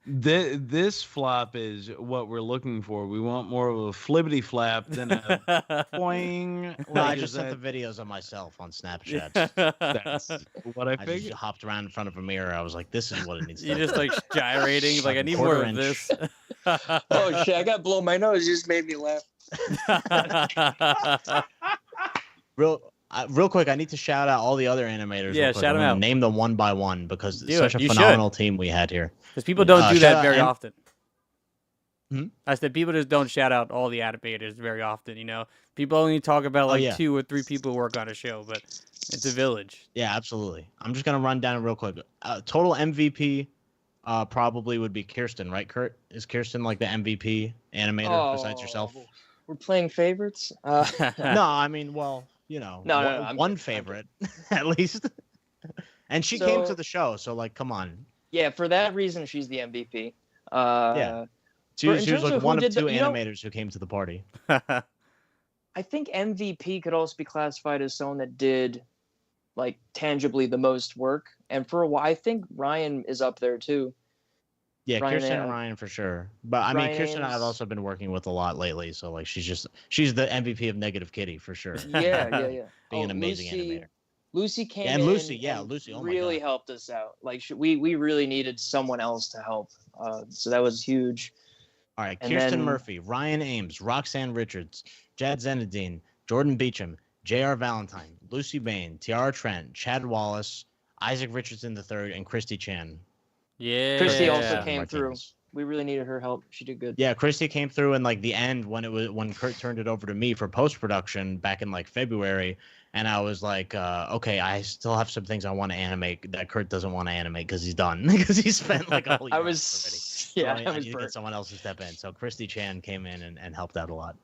This flop is what we're looking for. We want more of a flippity flap than a boing. No, I just sent the videos of myself on Snapchat. That's what I figured. I just hopped around in front of a mirror. I was like, this is what it needs to be. You're just like gyrating. Like I need more of this. Oh shit! I got blow my nose. You just made me laugh. Real quick, I need to shout out all the other animators. Yeah, real quick. shout them out. Name them one by one because it's Do such it. a You phenomenal team we had here. Because people don't do that very and- often. Hmm? I said people just don't shout out all the animators very often. People only talk about like 2 or 3 people who work on a show, but it's a village. Yeah, absolutely. I'm just gonna run down it real quick. Total MVP probably would be Kirsten, right? Kurt, is Kirsten like the MVP animator besides yourself? We're playing favorites. No, I mean, well, one favorite at least. And she came to the show, so like, come on. Yeah, for that reason, she's the MVP. Yeah. She was like one of 2 animators who came to the party. I think MVP could also be classified as someone that did, like, tangibly the most work. And for a while, I think Ryan is up there too. Yeah, Kirsten and Ryan for sure. But I mean, Kirsten I've also been working with a lot lately, so like she's the MVP of Negative Kitty for sure. Yeah. Being an amazing animator. Lucy came in. And Lucy, Lucy, oh my really God. helped us out. Like we really needed someone else to help. So that was huge. All right, Kirsten Murphy, Ryan Ames, Roxanne Richards, Jad Zenadine, Jordan Beecham, J.R. Valentine, Lucy Bain, Tiara Trent, Chad Wallace, Isaac Richardson III, and Christy Chan. Yeah. Christy also came through. We really needed her help. She did good. Yeah, Christy came through in like the end when Kurt turned it over to me for post production back in like February, and I was like, okay, I still have some things I want to animate that Kurt doesn't want to animate because he's done because he spent like a whole year already. So I need to get someone else to step in. So Christy Chan came in and helped out a lot.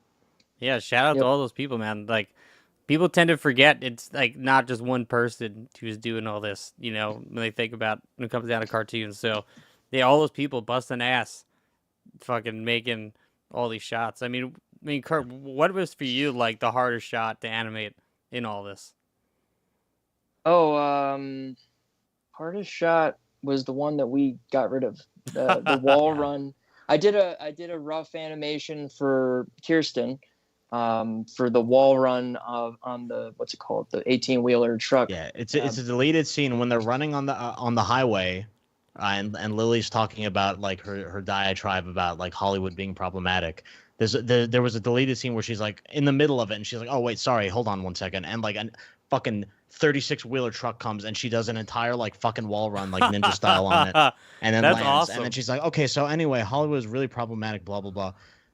Yeah, shout out to all those people, man. Like, people tend to forget it's like not just one person who's doing all this, when they think about when it comes down to cartoons. So, yeah, all those people busting ass, fucking making all these shots. I mean, Kurt, what was for you like the hardest shot to animate in all this? Hardest shot was the one that we got rid of, the wall run. I did a rough animation for Kirsten, for the wall run on the what's it called, the 18-wheeler truck. Yeah, it's a deleted scene when they're running on the highway, and Lily's talking about like her diatribe about like Hollywood being problematic. There was a deleted scene where she's like in the middle of it and she's like, oh wait, sorry, hold on one second, and like a fucking 36-wheeler truck comes and she does an entire like fucking wall run like ninja style on it, and then lands. Awesome. And then she's like, okay, so anyway, Hollywood is really problematic, blah blah blah.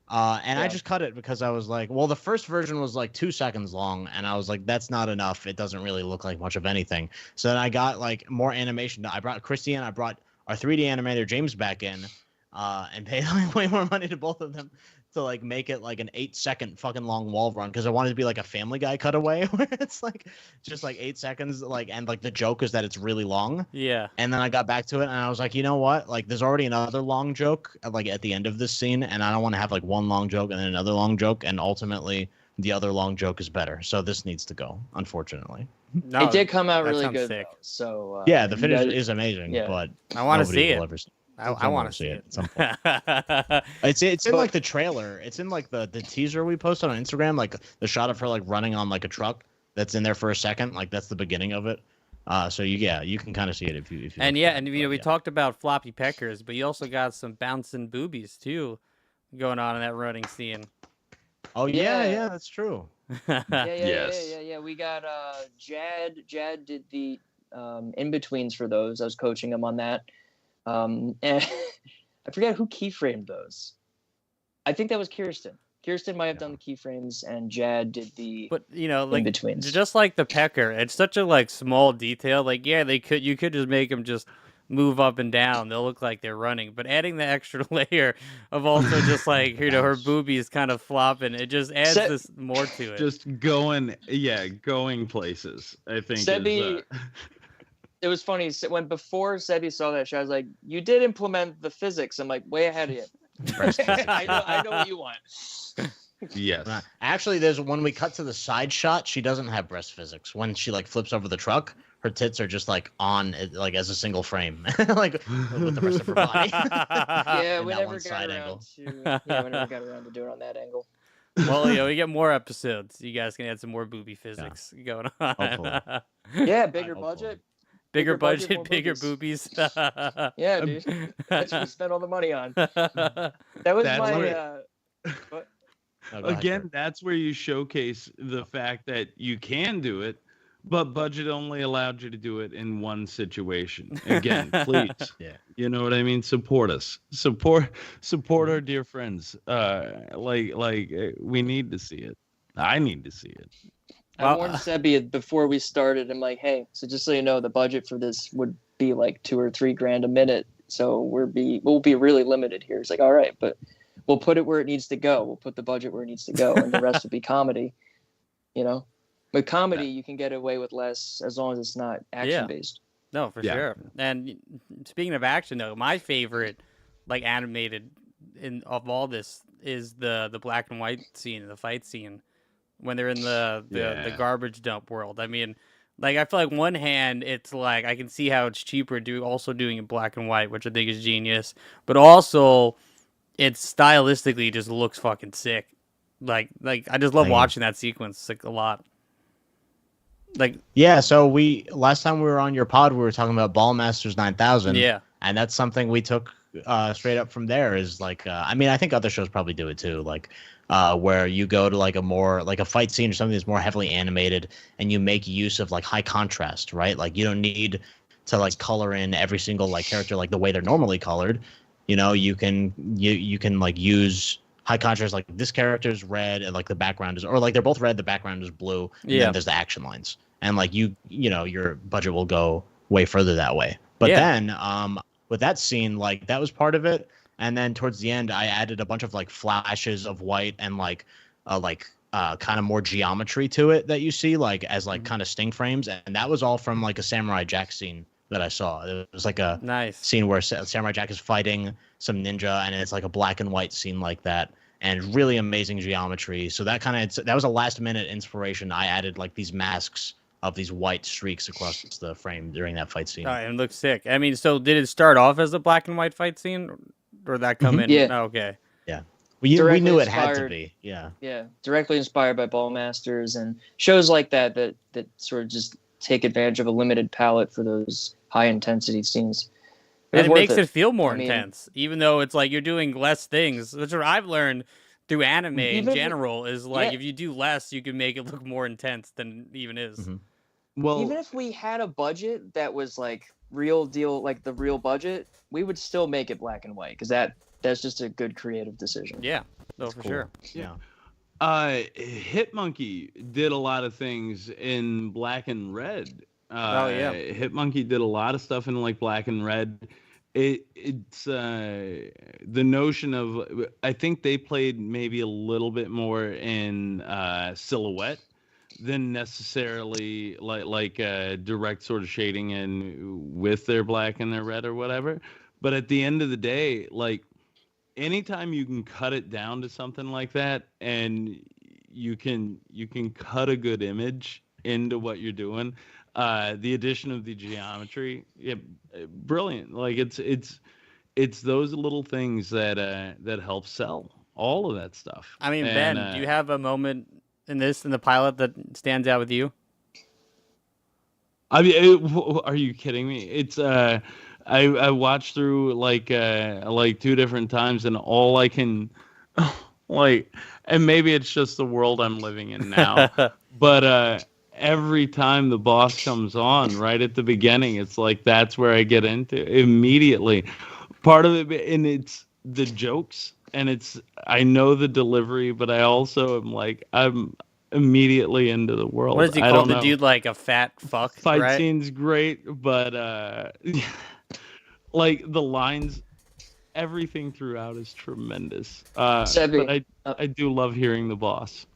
I just cut it because I was like, well, the first version was like 2 seconds long, and I was like, that's not enough. It doesn't really look like much of anything. So then I got like more animation. I brought Christy in, I brought our 3D animator James back in, and paid like way more money to both of them to like make it like an 8-second fucking long wall run because I wanted to be like a Family Guy cutaway where it's like just like 8 seconds, like, and like the joke is that it's really long. Yeah. And then I got back to it and I was like, you know what? Like there's already another long joke like at the end of this scene, and I don't want to have like one long joke and then another long joke, and ultimately the other long joke is better. So this needs to go, unfortunately. No, it did come out really good. Though, so yeah, the finish is amazing, but I want to see it. I want to see it at some point. It's in like the trailer. It's in like the teaser we posted on Instagram, like the shot of her like running on like a truck that's in there for a second. Like that's the beginning of it. So you can kind of see it if you. And we talked about floppy peckers, but you also got some bouncing boobies too, going on in that running scene. Oh yeah, that's true. Yeah. We got Jad. Jad did the in betweens for those. I was coaching him on that. And I forget who keyframed those. I think that was Kirsten. Kirsten might have done the keyframes, and Jad did the. But like in-betweens. Just like the pecker, it's such a like small detail. Like you could just make them just move up and down. They'll look like they're running. But adding the extra layer of also just like her boobies kind of flopping, it just adds this more to it. Just going places. I think. Sebi, it was funny when before Sebi saw that show, I was like, "You did implement the physics." I'm like, way ahead of you. I know what you want. Yes. Actually, there's when we cut to the side shot, she doesn't have breast physics. When she like flips over the truck, her tits are just like on like as a single frame, like with the rest of her body. Yeah, we never got around to do it on that angle. Well, we get more episodes. You guys can add some more booby physics going on. Hopefully. Yeah, bigger budget. Bigger budget, bigger boobies. Yeah, dude. That's what we spent all the money on. That was Again, that's where you showcase the fact that you can do it But budget only allowed you to do it in one situation. Again, please. Yeah. You know what I mean? Support us. Support our dear friends. We need to see it. I need to see it. I warned Sebi before we started. I'm like, hey, so just so you know, the budget for this would be like $2 or $3 grand a minute. So we'll be really limited here. It's like, all right, but we'll put it where it needs to go. We'll put the budget where it needs to go, and the rest will be comedy. You know, with comedy, you can get away with less as long as it's not action based. No, for sure. And speaking of action, though, my favorite, like animated of all this is the black and white scene, the fight scene, when they're in the garbage dump world. I mean, like I feel like one hand, it's like I can see how it's cheaper doing it black and white, which I think is genius, but also it's stylistically just looks fucking sick. Like I just love watching that sequence like a lot. Like so last time we were on your pod, we were talking about Ballmasters 9000. Yeah, and that's something we took straight up from there. Is like I mean, I think other shows probably do it too. Like where you go to like a fight scene or something that's more heavily animated, and you make use of like high contrast, right? Like you don't need to like color in every single like character like the way they're normally colored. You know, you can like use high contrast, like this character is red and like the background is, or like they're both red, the background is blue, and then there's the action lines, and like you know your budget will go way further that way. But then with that scene, like that was part of it, and then towards the end I added a bunch of like flashes of white and like kind of more geometry to it that you see like as like kind of sting frames, and that was all from like a Samurai Jack scene that I saw. It was like a scene where Samurai Jack is fighting some ninja, and it's like a black and white scene like that, and really amazing geometry. So that was a last minute inspiration. I added like these masks of these white streaks across the frame during that fight scene. And it looks sick. I mean, so did it start off as a black and white fight scene, or did that come in? Yeah. Oh, okay. Yeah. We knew it had to be. Yeah. Yeah. Directly inspired by Ballmasters and shows like that sort of just take advantage of a limited palette for those high intensity scenes. And it makes it feel more intense, even though it's like you're doing less things. Which I've learned through anime in general is like if you do less, you can make it look more intense than it even is. Mm-hmm. Well, even if we had a budget that was like real deal, like the real budget, we would still make it black and white because that's just a good creative decision. Yeah, no, for sure. Yeah. Hitmonkey did a lot of things in black and red. Hitmonkey did a lot of stuff in like black and red. It's the notion of, I think they played maybe a little bit more in silhouette than necessarily like direct sort of shading in with their black and their red or whatever. But at the end of the day, like anytime you can cut it down to something like that, and you can cut a good image into what you're doing, the addition of the geometry, brilliant. Like it's those little things that help sell all of that stuff. I mean, Ben, do you have a moment in the pilot that stands out with you? I mean, are you kidding me? It's I watched through like 2 different times, and all I can and maybe it's just the world I'm living in now, but every time the boss comes on right at the beginning, it's like that's where I get into immediately. Part of it, and it's the jokes, and I know the delivery, but I also am like I'm immediately into the world. What does he call the dude, like a fat fuck? Fight scene's great, but like the lines, everything throughout is tremendous. But I do love hearing the boss.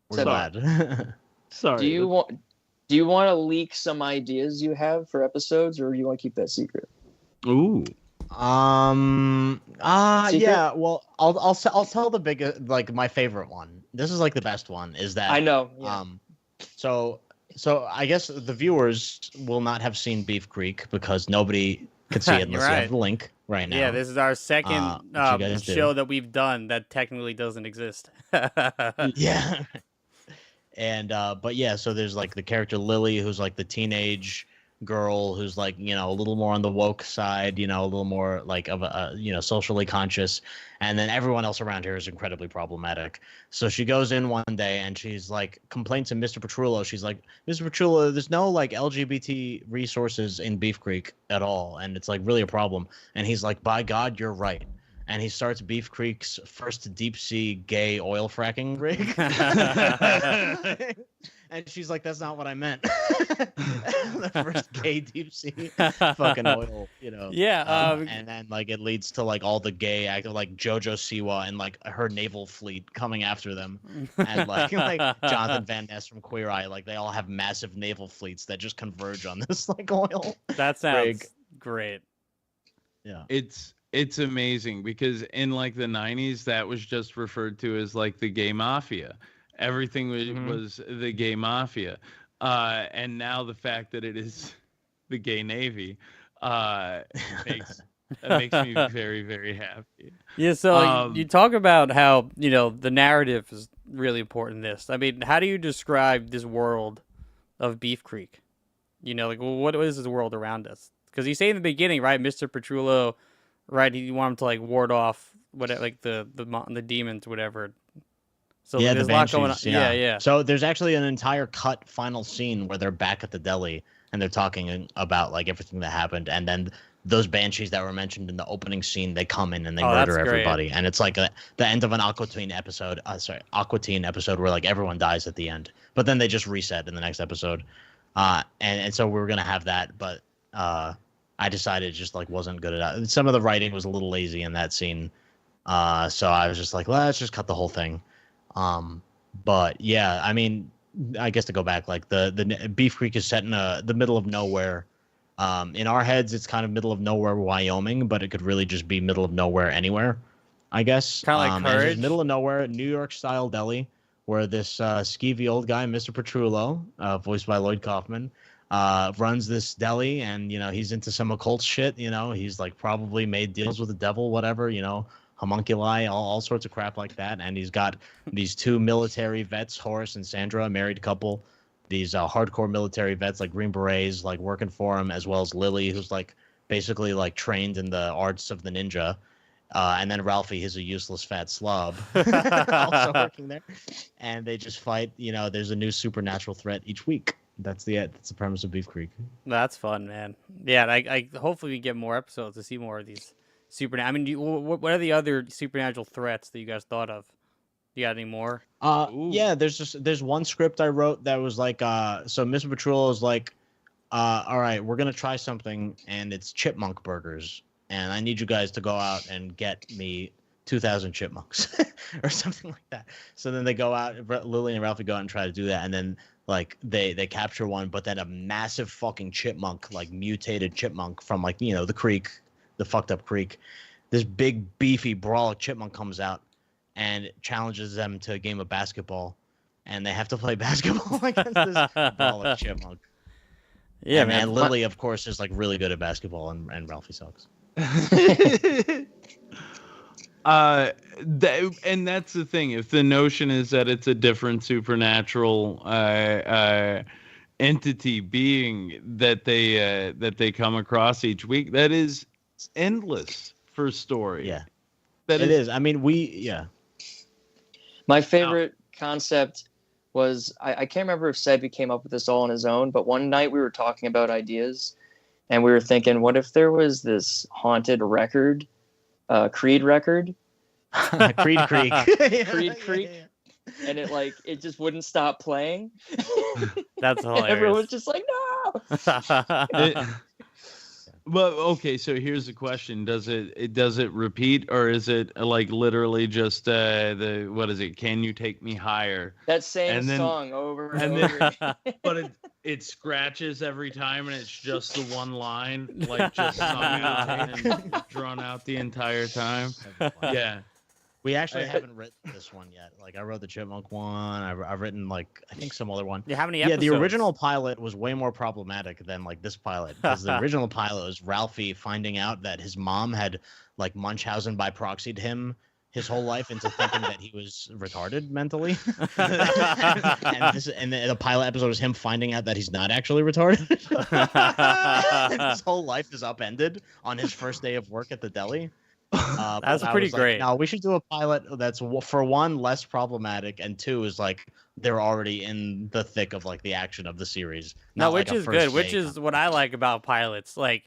We're glad. Sorry. Do you want to leak some ideas you have for episodes, or do you want to keep that secret? Ooh. Yeah. Well, I'll tell the biggest, like my favorite one. This is like the best one. Is that I know. Yeah. So I guess the viewers will not have seen Beef Creek because nobody could see it unless you have the link right now. Yeah, this is our second show that we've done that technically doesn't exist. Yeah. And but yeah, so there's like the character Lily, who's like the teenage girl who's like, you know, a little more on the woke side, you know, a little more like of a, you know, socially conscious. And then everyone else around here is incredibly problematic. So she goes in one day and she's like, complains to Mr. Petrullo. She's like, Mr. Petrullo, there's no like LGBT resources in Beef Creek at all. And it's like really a problem. And he's like, by God, you're right. And he starts Beef Creek's first deep sea gay oil fracking rig. And she's like, that's not what I meant. The first gay deep sea fucking oil, you know. Yeah. And then like it leads to like all the gay actors like Jojo Siwa and like her naval fleet coming after them. And like Jonathan Van Ness from Queer Eye, like they all have massive naval fleets that just converge on this like oil. That sounds rig. great. Yeah. It's amazing because in like the 90s that was just referred to as like the gay mafia. Everything was the gay mafia. And now the fact that it is the gay navy makes me very, very happy. Yeah, so you talk about how, you know, the narrative is really important in this. I mean, how do you describe this world of Beef Creek? You know, like, well, what is this world around us? Because you say in the beginning, right, Mr. Petrullo, right, you want him to like ward off like the demons, whatever. So yeah, there's the a lot going on. Banshees, Yeah. So there's actually an entire cut final scene where they're back at the deli and they're talking about like everything that happened, and then those Banshees that were mentioned in the opening scene, they come in and they murder everybody, and it's like the end of an Aqua Teen episode. Where like everyone dies at the end, but then they just reset in the next episode. And so we were gonna have that, but I decided it just like wasn't good enough. Some of the writing was a little lazy in that scene, so I was just like, let's just cut the whole thing. But yeah, I mean, I guess to go back, like the Beef Creek is set in the middle of nowhere. In our heads, it's kind of middle of nowhere, Wyoming, but it could really just be middle of nowhere anywhere, I guess. Kind of like Courage. Middle of nowhere, New York style deli, where this skeevy old guy, Mr. Petrullo, voiced by Lloyd Kaufman, runs this deli, and you know he's into some occult shit. You know, he's like probably made deals with the devil, whatever. You know. Homunculi, all sorts of crap like that. And he's got these two military vets, Horace and Sandra, a married couple. These hardcore military vets like Green Berets, like working for him, as well as Lily, who's like basically like trained in the arts of the ninja. And then Ralphie, who's a useless fat slob, also working there. And they just fight. You know, there's a new supernatural threat each week. That's the premise of Beef Creek. That's fun, man. Yeah, I hopefully we get more episodes to see more of these. I mean, what are the other supernatural threats that you guys thought of? You got any more? Yeah, there's one script I wrote that was like, so Mr. Petrullo is like, all right, we're gonna try something, and it's chipmunk burgers, and I need you guys to go out and get me 2,000 chipmunks or something like that. So then they go out, Lily and Ralphie go out and try to do that, and then like they capture one, but then a massive fucking chipmunk, like mutated chipmunk from like, you know, the creek. The fucked up creek, this big beefy brawler chipmunk comes out and challenges them to a game of basketball, and they have to play basketball against this brawler chipmunk. Yeah, man. And Lily, of course, is like really good at basketball, and Ralphie sucks. And that's the thing. If the notion is that it's a different supernatural entity being that they come across each week, that is endless for story. Yeah, it is. I mean, My favorite concept was I can't remember if Sebi came up with this all on his own, but one night we were talking about ideas, and we were thinking, what if there was this haunted record, Creed record, Creed Creek, Creed Creek, and it just wouldn't stop playing. That's hilarious. Everyone was just like, no. Well, okay, so here's the question: does it repeat, or is it like literally just what is it? Can you take me higher? That same song over and over. But it scratches every time, and it's just the one line, like just sung and drawn out the entire time. Yeah. We actually haven't written this one yet. Like, I wrote the Chipmunk one. I've written, like, I think some other one. Yeah, how many episodes? Yeah, the original pilot was way more problematic than, like, this pilot. Because the original pilot was Ralphie finding out that his mom had, like, Munchausen by proxied him his whole life into thinking that he was retarded mentally. and the pilot episode is him finding out that he's not actually retarded. His whole life is upended on his first day of work at the deli. That's pretty great. No, we should do a pilot that's for one less problematic, and two is like they're already in the thick of like the action of the series. No, which is good. Which is what I like about pilots. Like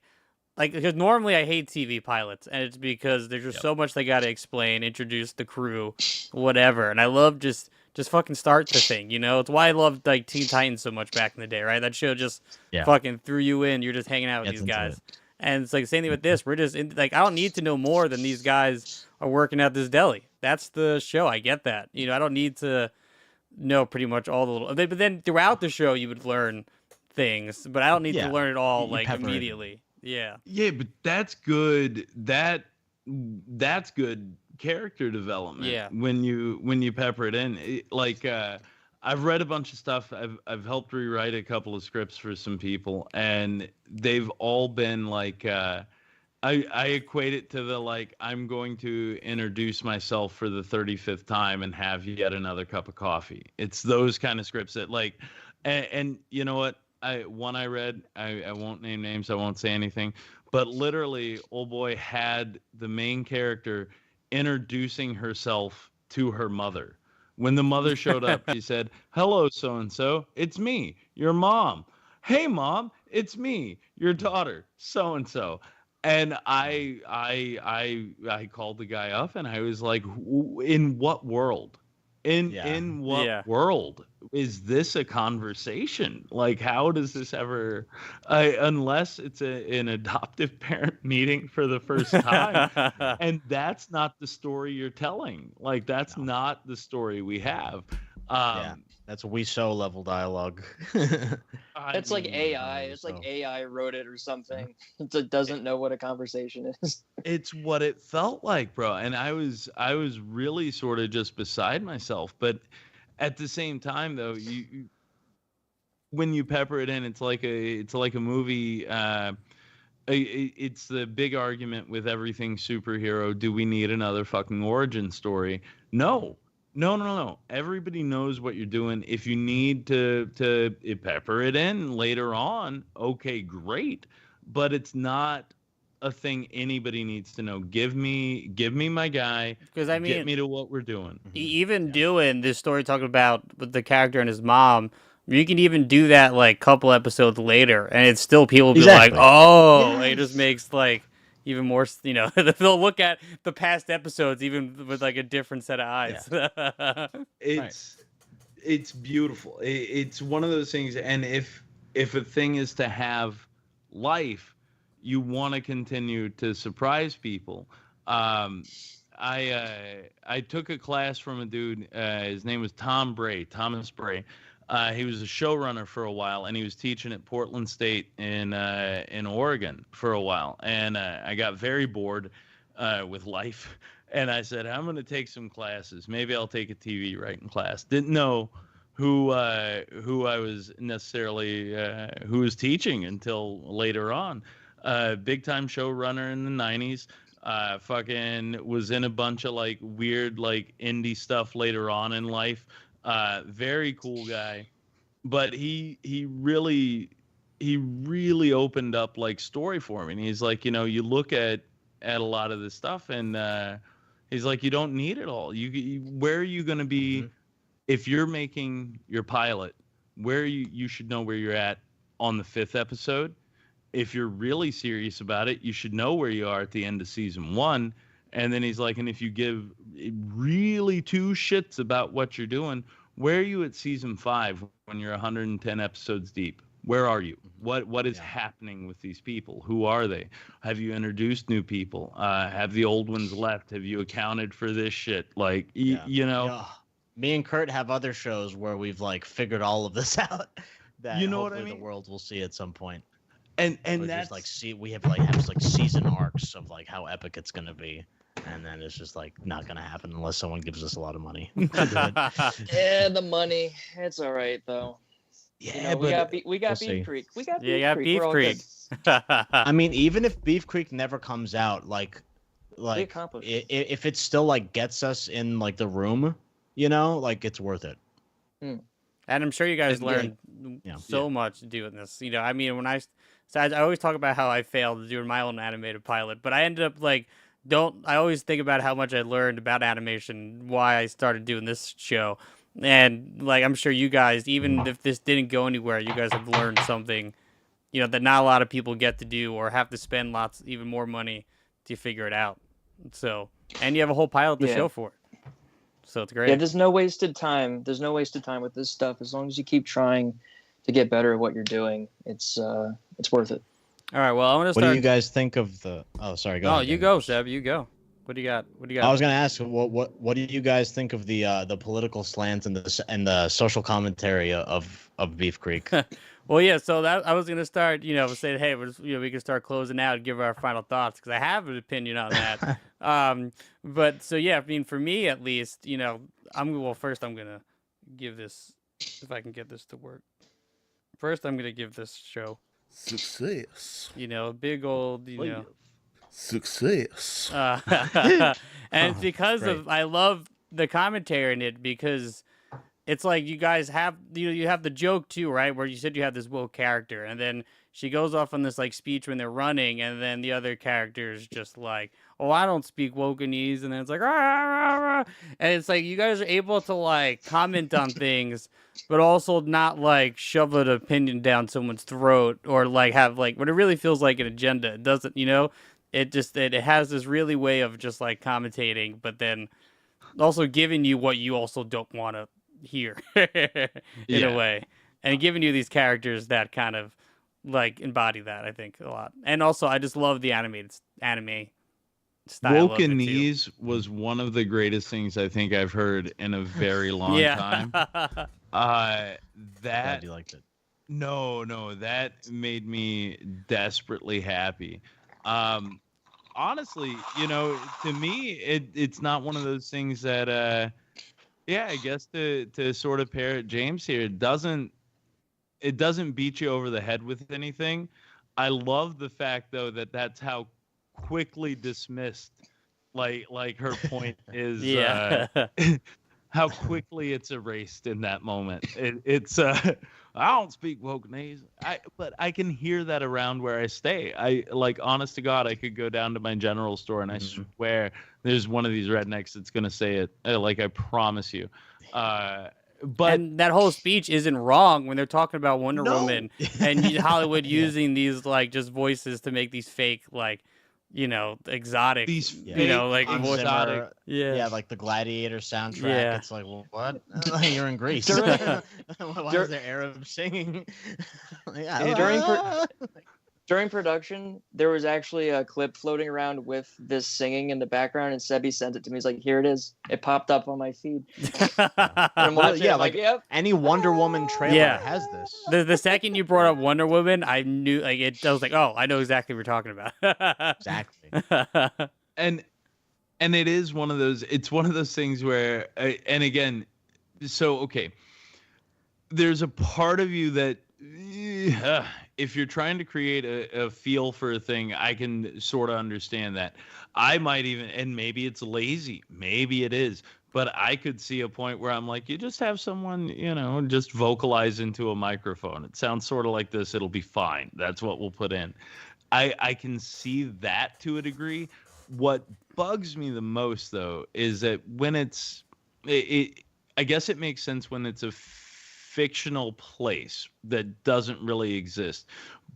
because normally I hate TV pilots, and it's because there's just so much they got to explain, introduce the crew, whatever. And I love just fucking start the thing. You know, it's why I loved like Teen Titans so much back in the day, right? That show just fucking threw you in. You're just hanging out with these guys. And it's like the same thing with this. We're just like, I don't need to know more than these guys are working at this deli. That's the show. I get that. You know, I don't need to know pretty much all the little. But then throughout the show, you would learn things. But I don't need to learn it all like immediately. Yeah. Yeah, but that's good. That's good character development. Yeah. When you pepper it in, I've read a bunch of stuff. I've helped rewrite a couple of scripts for some people, and they've all been like, I equate it to the like, I'm going to introduce myself for the 35th time and have yet another cup of coffee. It's those kind of scripts that like, and you know what? I read, I won't name names, I won't say anything, but literally, old boy had the main character introducing herself to her mother. When the mother showed up, she said, "Hello, so-and-so. It's me, your mom. Hey, mom, it's me, your daughter, so-and-so." And I called the guy up, and I was like, "In what world? In what world is this a conversation? Like, how does this ever? Unless it's an adoptive parent meeting for the first time, and that's not the story you're telling. Like, that's not the story we have. That's we so level dialogue. It's like AI. It's like AI wrote it or something. It doesn't know what a conversation is. It's what it felt like, bro. And I was really sort of just beside myself. But at the same time, though, you when you pepper it in, it's like a movie. It's the big argument with everything superhero. Do we need another fucking origin story? No. Everybody knows what you're doing. If you need to pepper it in later on, okay, great. But it's not a thing anybody needs to know. Give me my guy. Because I mean, get me to what we're doing. Even doing this story talking about the character and his mom, you can even do that like a couple episodes later, and it's still people be like, "Oh," it just makes like. Even more, you know, they'll look at the past episodes even with like a different set of eyes. Yeah. It's beautiful. It's one of those things. And if a thing is to have life, you want to continue to surprise people. I took a class from a dude. His name was Thomas Bray. He was a showrunner for a while, and he was teaching at Portland State in Oregon for a while. And I got very bored with life, and I said, I'm going to take some classes. Maybe I'll take a TV writing class. Didn't know who I was necessarily who was teaching until later on. Big time showrunner in the 90s. Fucking was in a bunch of like weird like indie stuff later on in life. Very cool guy, but he really opened up like story for me. And he's like, you know, you look at a lot of this stuff, and he's like, you don't need it all. Where are you going to be if you're making your pilot? Where you should know where you're at on the 5th episode. If you're really serious about it, you should know where you are at the end of season 1. And then he's like, and if you give really 2 shits about what you're doing, where are you at season 5 when you're 110 episodes deep? Where are you? What is happening with these people? Who are they? Have you introduced new people? Have the old ones left? Have you accounted for this shit? Like, you know. Yeah. Me and Kurt have other shows where we've like figured all of this out. That you know what I mean? The world will see at some point. And that's like we have like season arcs of like how epic it's gonna be. And then it's just like not gonna happen unless someone gives us a lot of money. Yeah, the money. It's all right though. Yeah, you know, we got Beef Creek. We got Beef Creek. Beef Creek. I mean, even if Beef Creek never comes out, like like accomplished. if it still like gets us in like the room, you know, like it's worth it. And I'm sure you guys learned so much doing this. You know, I mean, when I always talk about how I failed doing my own animated pilot, but I ended up like I always think about how much I learned about animation, why I started doing this show. And like I'm sure you guys, even if this didn't go anywhere, you guys have learned something, you know, that not a lot of people get to do or have to spend even more money to figure it out. So, and you have a whole pilot to show for it. So it's great. Yeah, there's no wasted time. There's no wasted time with this stuff. As long as you keep trying to get better at what you're doing, it's worth it. All right. Well, I'm gonna start. What do you guys think of the? Oh, sorry. Go ahead. Oh, you go, Seb. You go. What do you got? I was gonna ask what do you guys think of the political slants and the social commentary of Beef Creek? Well, yeah. So that I was gonna start, you know, saying, hey, we can start closing out and give our final thoughts because I have an opinion on that. But so yeah, I mean, for me at least, you know, first I'm gonna give this, if I can get this to work. First, I'm gonna give this show success. You know, big old, you know, success. And it's because I love the commentary in it because it's like you guys have you have the joke too, right? Where you said you have this woke character, and then she goes off on this like speech when they're running, and then the other character is just like, "Oh, I don't speak Wokanese," and then it's like, rah, rah, rah. And it's like you guys are able to like comment on things, but also not like shove an opinion down someone's throat or like have like what it really feels like an agenda. It doesn't, you know. It has this really way of just like commentating, but then also giving you what you also don't want to hear in a way, and giving you these characters that kind of like embody that, I think, a lot. And also I just love the anime style. Wokanese was one of the greatest things I think I've heard in a very long time. Glad you liked it. No, that made me desperately happy. Honestly, you know, to me, it's not one of those things that, I guess to sort of parrot James here, it doesn't beat you over the head with anything. I love the fact though that that's how quickly dismissed, like her point is, how quickly it's erased in that moment. It's I don't speak Wokanese, but I can hear that around where I stay. I like, honest to God, I could go down to my general store and I swear there's one of these rednecks that's gonna say it. Like, I promise you. But and that whole speech isn't wrong when they're talking about Wonder Woman and Hollywood using these like just voices to make these fake like, you know, exotic, you know, like exotic, like the Gladiator soundtrack. Yeah. It's like, well, what? You're in Greece. Why is there Arab singing? During production, there was actually a clip floating around with this singing in the background, and Sebi sent it to me. He's like, "Here it is. It popped up on my feed." I'm watching, yep. Any Wonder Woman trailer has this. The second you brought up Wonder Woman, I knew like it. I was like, "Oh, I know exactly what you're talking about." Exactly. And it is one of those. It's one of those things where, and again, so okay, there's a part of you that. If you're trying to create a feel for a thing, I can sort of understand that. I might even, and maybe it's lazy, maybe it is, but I could see a point where I'm like, you just have someone, you know, just vocalize into a microphone. It sounds sort of like this. It'll be fine. That's what we'll put in. I can see that to a degree. What bugs me the most, though, is that when I guess it makes sense when it's a fictional place that doesn't really exist,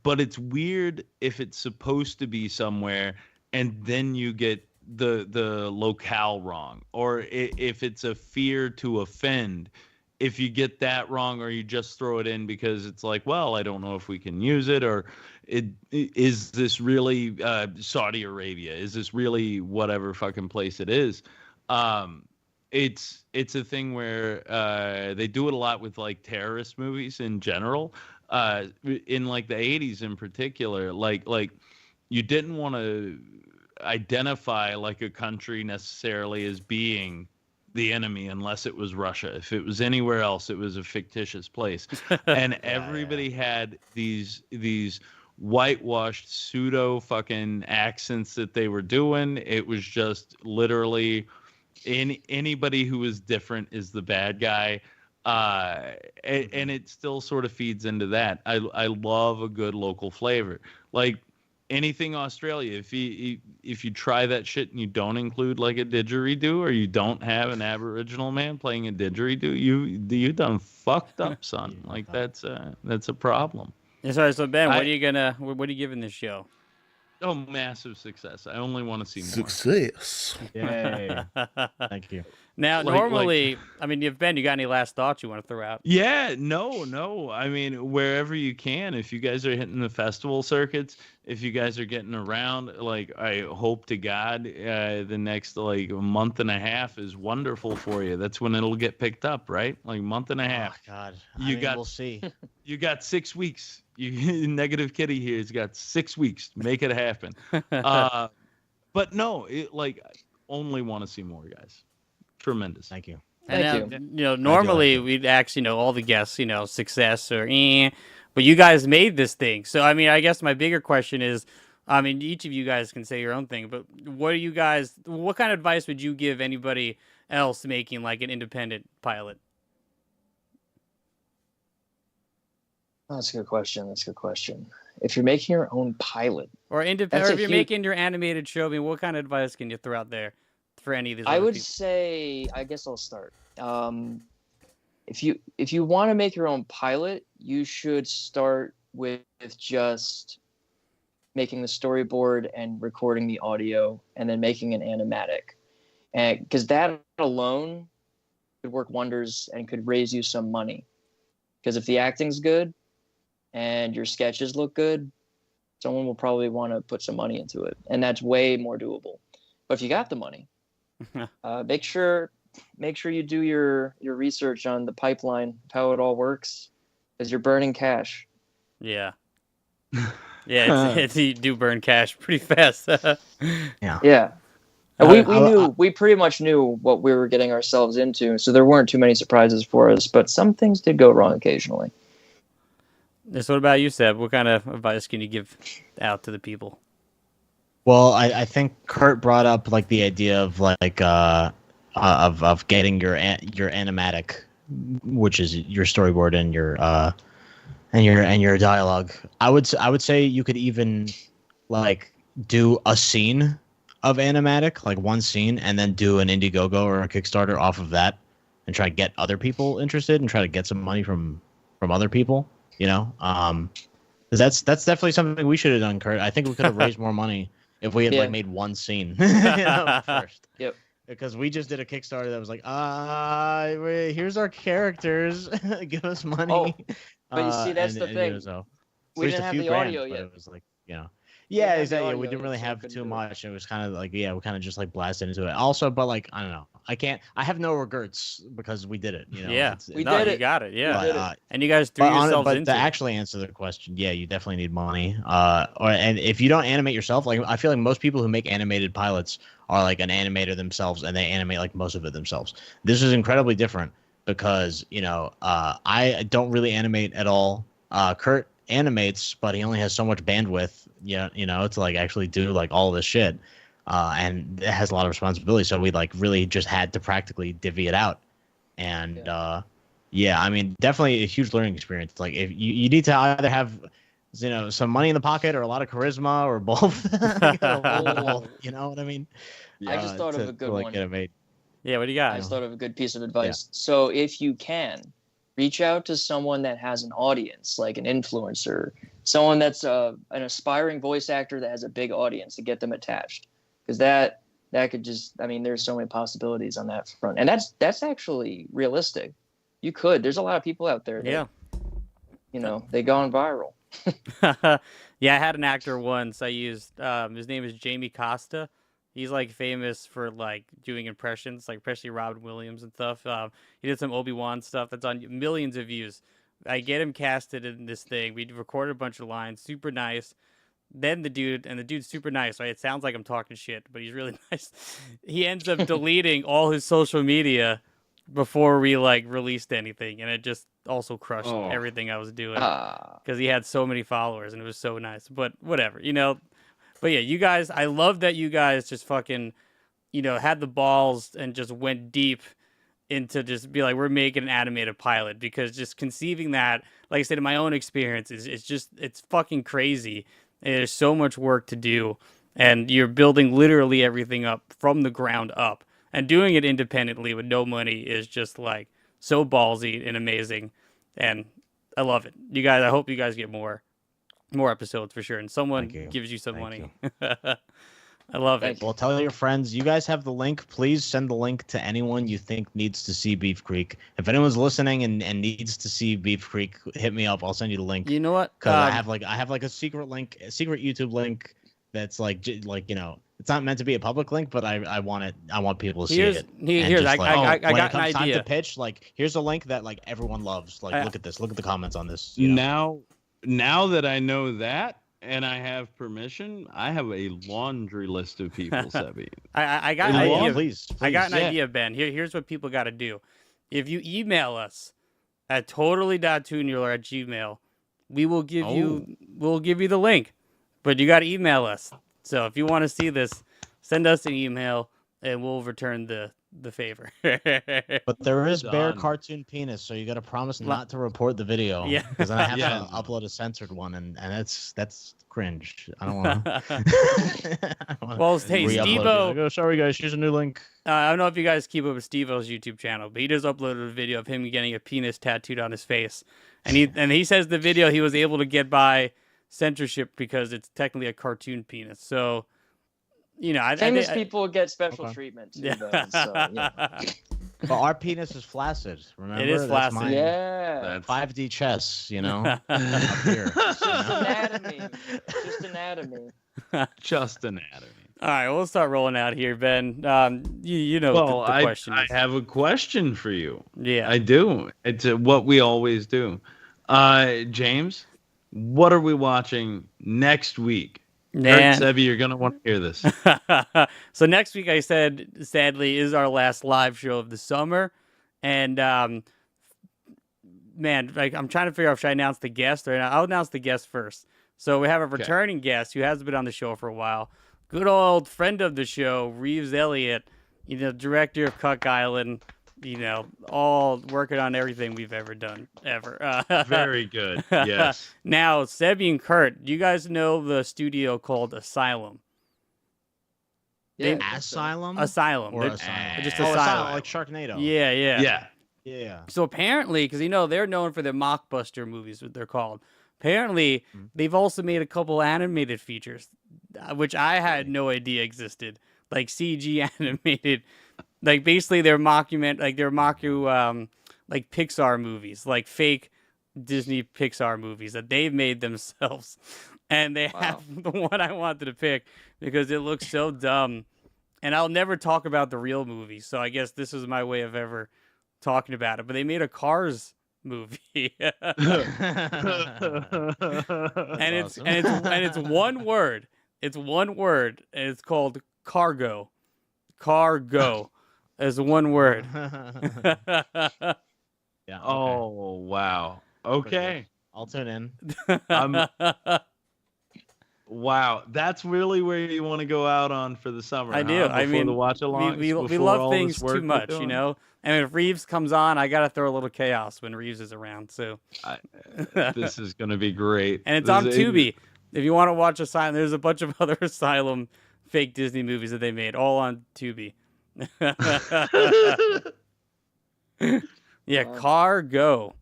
but it's weird if it's supposed to be somewhere and then you get the locale wrong, or if it's a fear to offend, if you get that wrong, or you just throw it in because it's like, well, I don't know if we can use it, or is this really Saudi Arabia? Is this really whatever fucking place it is? It's a thing where they do it a lot with like terrorist movies in general, in like the 80s in particular. Like you didn't want to identify like a country necessarily as being the enemy unless it was Russia. If it was anywhere else, it was a fictitious place. And everybody had these whitewashed pseudo fucking accents that they were doing. It was just literally anybody who was different is the bad guy. And it still sort of feeds into that. I love a good local flavor. Like anything Australia, if you try that shit and you don't include like a didgeridoo, or you don't have an Aboriginal man playing a didgeridoo, you done fucked up, son. Like that's a problem. Yeah, sorry, so Ben, what are you giving this show? Oh, massive success. I only want to see more. Success. Yay. Thank you. Now, normally, I mean, if Ben, you got any last thoughts you want to throw out? Yeah, no. I mean, wherever you can, if you guys are hitting the festival circuits, if you guys are getting around, like, I hope to God the next, like, month and a half is wonderful for you. That's when it'll get picked up, right? Like, month and a half. Oh, God. We'll see. You got 6 weeks. Negative Kitty here has got 6 weeks to make it happen. But no, only want to see more, guys. Tremendous. Thank you. And now, normally we'd ask, all the guests, success or but you guys made this thing. So, I mean, I guess my bigger question is, I mean, each of you guys can say your own thing, but what kind of advice would you give anybody else making like an independent pilot? That's a good question. If you're making your own pilot, or if you're making your animated show, I mean, what kind of advice can you throw out there for any of these? I would say, I guess I'll start. If you want to make your own pilot, you should start with just making the storyboard and recording the audio, and then making an animatic, and because that alone could work wonders and could raise you some money. Because if the acting's good and your sketches look good, someone will probably want to put some money into it, and that's way more doable. But if you got the money, make sure you do your research on the pipeline, how it all works, because you're burning cash. Yeah. Yeah, you do burn cash pretty fast. Yeah. We pretty much knew what we were getting ourselves into, so there weren't too many surprises for us, but some things did go wrong occasionally. So what about you, Seb? What kind of advice can you give out to the people? Well, I think Kurt brought up like the idea of like of getting your animatic, which is your storyboard and your dialogue. I would say you could even like do a scene of animatic, like one scene, and then do an Indiegogo or a Kickstarter off of that, and try to get other people interested and try to get some money from other people. That's definitely something we should have done, Kurt. I think we could have raised more money if we had like made one scene first. Yep. Because we just did a Kickstarter that was like, here's our characters, give us money. Oh, but you see, that's the thing. We didn't have the audio yet. It was like, yeah, exactly. We didn't really have too much. It was kind of like, we kind of just like blasted into it. Also, but like, I don't know. I have no regrets because we did it. Yeah, we did it. You got it. Yeah, but, and you guys threw yourselves into it. But to actually answer the question, yeah, you definitely need money. And if you don't animate yourself, like I feel like most people who make animated pilots are like an animator themselves, and they animate like most of it themselves. This is incredibly different because I don't really animate at all. Kurt animates, but he only has so much bandwidth, to like actually do like all this shit. And it has a lot of responsibility, so we like really just had to practically divvy it out. And I mean, definitely a huge learning experience. Like if you need to either have some money in the pocket or a lot of charisma or both. You know what I mean? I just thought of a good one. Get it made. Yeah, what do you got? I just thought of a good piece of advice. Yeah. So if you can, reach out to someone that has an audience, like an influencer, someone that's an aspiring voice actor that has a big audience, to get them attached. Because that could just, I mean, there's so many possibilities on that front. And that's actually realistic. You could. There's a lot of people out there that, they gone viral. Yeah, I had an actor once I used, his name is Jamie Costa. He's like famous for like doing impressions, like especially Robin Williams and stuff. He did some Obi-Wan stuff that's on millions of views. I get him casted in this thing. We recorded a bunch of lines, super nice. Then the dude's super nice, right? It sounds like I'm talking shit, but he's really nice. He ends up deleting all his social media before we like released anything, and it just also crushed Oh. everything I was doing because he had so many followers and it was so nice. But whatever, you know. But yeah, you guys, I love that you guys just fucking, you know, had the balls and just went deep into just be like, we're making an animated pilot, because just conceiving that, like I said, in my own experience, it's fucking crazy. And there's so much work to do, and you're building literally everything up from the ground up, and doing it independently with no money is just like so ballsy and amazing. And I love it. You guys, I hope you guys get more episodes for sure, and someone gives you some money. I love it. Well, tell your friends. You guys have the link. Please send the link to anyone you think needs to see Beef Creek. If anyone's listening and needs to see Beef Creek, hit me up. I'll send you the link. You know what? Because I have like a secret link, a secret YouTube link that's like you know, it's not meant to be a public link, but I want it. I want people to see it. Here's I got an time idea. to pitch, like, here's a link that like everyone loves. Like, look at this. Look at the comments on this. Now that I know that, and I have permission, I have a laundry list of people, Sebby. I got an idea. Please. I got an idea, Ben. Here's what people got to do. If you email us at totally.toonular@gmail.com, we will give you the link. But you got to email us. So if you want to see this, send us an email and we'll return the favor. But there is bare cartoon penis, so you got to promise not to report the video. Yeah, because then I have to upload a censored one, and that's cringe. I don't want to. Well, hey, Steve-O. Oh, sorry guys, here's a new link. I don't know if you guys keep up with Steve-O's YouTube channel, but he just uploaded a video of him getting a penis tattooed on his face, and he says the video he was able to get by censorship because it's technically a cartoon penis. So, you know, famous people get special treatment too. Though, so, yeah. But our penis is flaccid. Remember, it is flaccid. Yeah, 5D chess. You know, up here. Just anatomy. Just anatomy. All right, we'll start rolling out here, Ben. You know the question. I have a question for you. Yeah, I do. It's what we always do. James, what are we watching next week? Sebby, you're going to want to hear this. So next week, I said, sadly, is our last live show of the summer. And, man, like, I'm trying to figure out if I announce the guest or not. I'll announce the guest first. So we have a returning guest who has been on the show for a while. Good old friend of the show, Reeves Elliott, you know, director of Cuck Island, you know, all working on everything we've ever done, ever. Very good, yes. Now, Sebby and Kurt, do you guys know the studio called Asylum? Yeah, Asylum? Asylum. Or Asylum? Just Asylum, like Sharknado. Yeah. So apparently, because, you know, they're known for their mockbuster movies, what they're called. Apparently, they've also made a couple animated features, which I had no idea existed, like CG animated. Like, basically, they're like Pixar movies, like fake Disney Pixar movies that they've made themselves. And they have the one I wanted to pick because it looks so dumb. And I'll never talk about the real movie, so I guess this is my way of ever talking about it. But they made a Cars movie. and it's one word. It's one word, and it's called Cargo. Cargo. As one word. Yeah. Okay. Oh, wow. Okay. I'll tune in. Wow, that's really where you want to go out on for the summer. I do. I mean, the watch along. We love things too much, you know. And if Reeves comes on, I gotta throw a little chaos when Reeves is around. So this is gonna be great. And it's on Tubi. If you want to watch Asylum, there's a bunch of other Asylum fake Disney movies that they made, all on Tubi. Yeah, Cargo.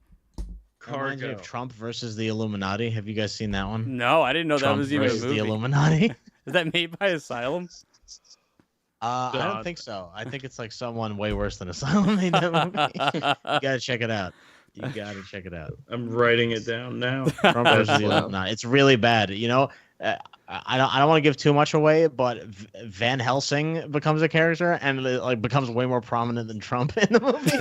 Reminds me of Trump versus the Illuminati. Have you guys seen that one? No, I didn't know Trump that was even a versus movie. The Illuminati. Is that made by Asylum? I don't think so. I think it's like someone way worse than Asylum made that movie. You gotta check it out. I'm writing it down now. Trump versus the Illuminati. It's really bad. You know, I don't want to give too much away, but Van Helsing becomes a character and like becomes way more prominent than Trump in the movie.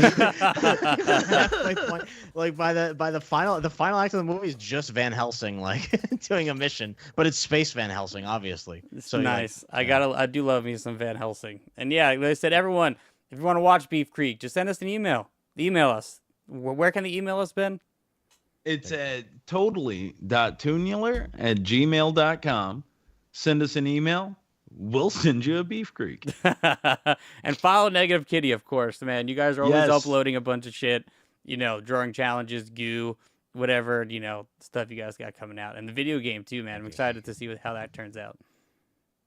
like by the final act of the movie is just Van Helsing like doing a mission, but it's Space Van Helsing, obviously. So nice. Yeah. I do love me some Van Helsing, and yeah, like I said, everyone, If you want to watch Beef Creek, just send us an email. Email us. Where can they email us, Ben? It's at totally.toonular@gmail.com. Send us an email. We'll send you a Beef Creek. And follow Negative Kitty, of course, man. You guys are always Yes. uploading a bunch of shit, drawing challenges, goo, whatever, stuff you guys got coming out. And the video game, too, man. I'm excited to see how that turns out.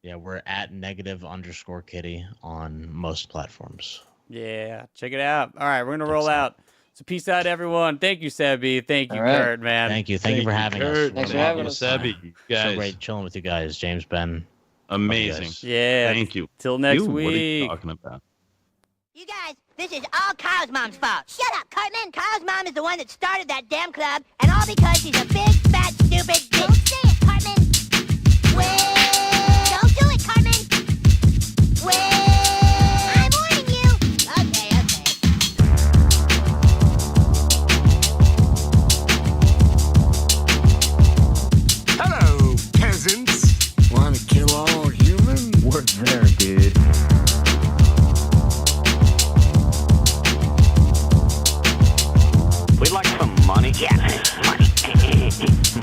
Yeah, we're at _kitty on most platforms. Yeah, check it out. All right, we're going to roll out. So peace out, everyone. Thank you, Sebby. Thank you, All right. Kurt, man. Thank you for having us. Thanks for having us. Sebby, you guys. So great chilling with you guys, James, Ben. Amazing. Yeah. Thank you. Till next What are you week. talking about? You guys, this is all Kyle's mom's fault. Shut up, Cartman. Kyle's mom is the one that started that damn club, and all because she's a big, fat, stupid bitch. Don't say it, Cartman. Wait. Don't do it, Cartman. Wait. I'm warning you. Okay. Hello, peasants. Want to kill all human? We're there, dude. We'd like some money. Yeah, money.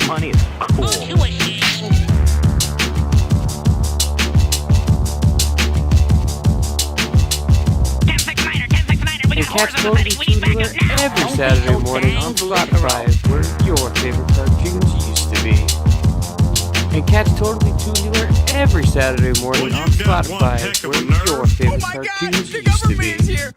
Money is cool. Aren't you ashamed? And catch Totally Toonular every Saturday morning on Spotify, where your favorite cartoons used to be. And catch Totally Toonular every Saturday morning Well, on you've got one Spotify, heck of a where nerve. your favorite Oh my God, cartoons the used to government is be. here.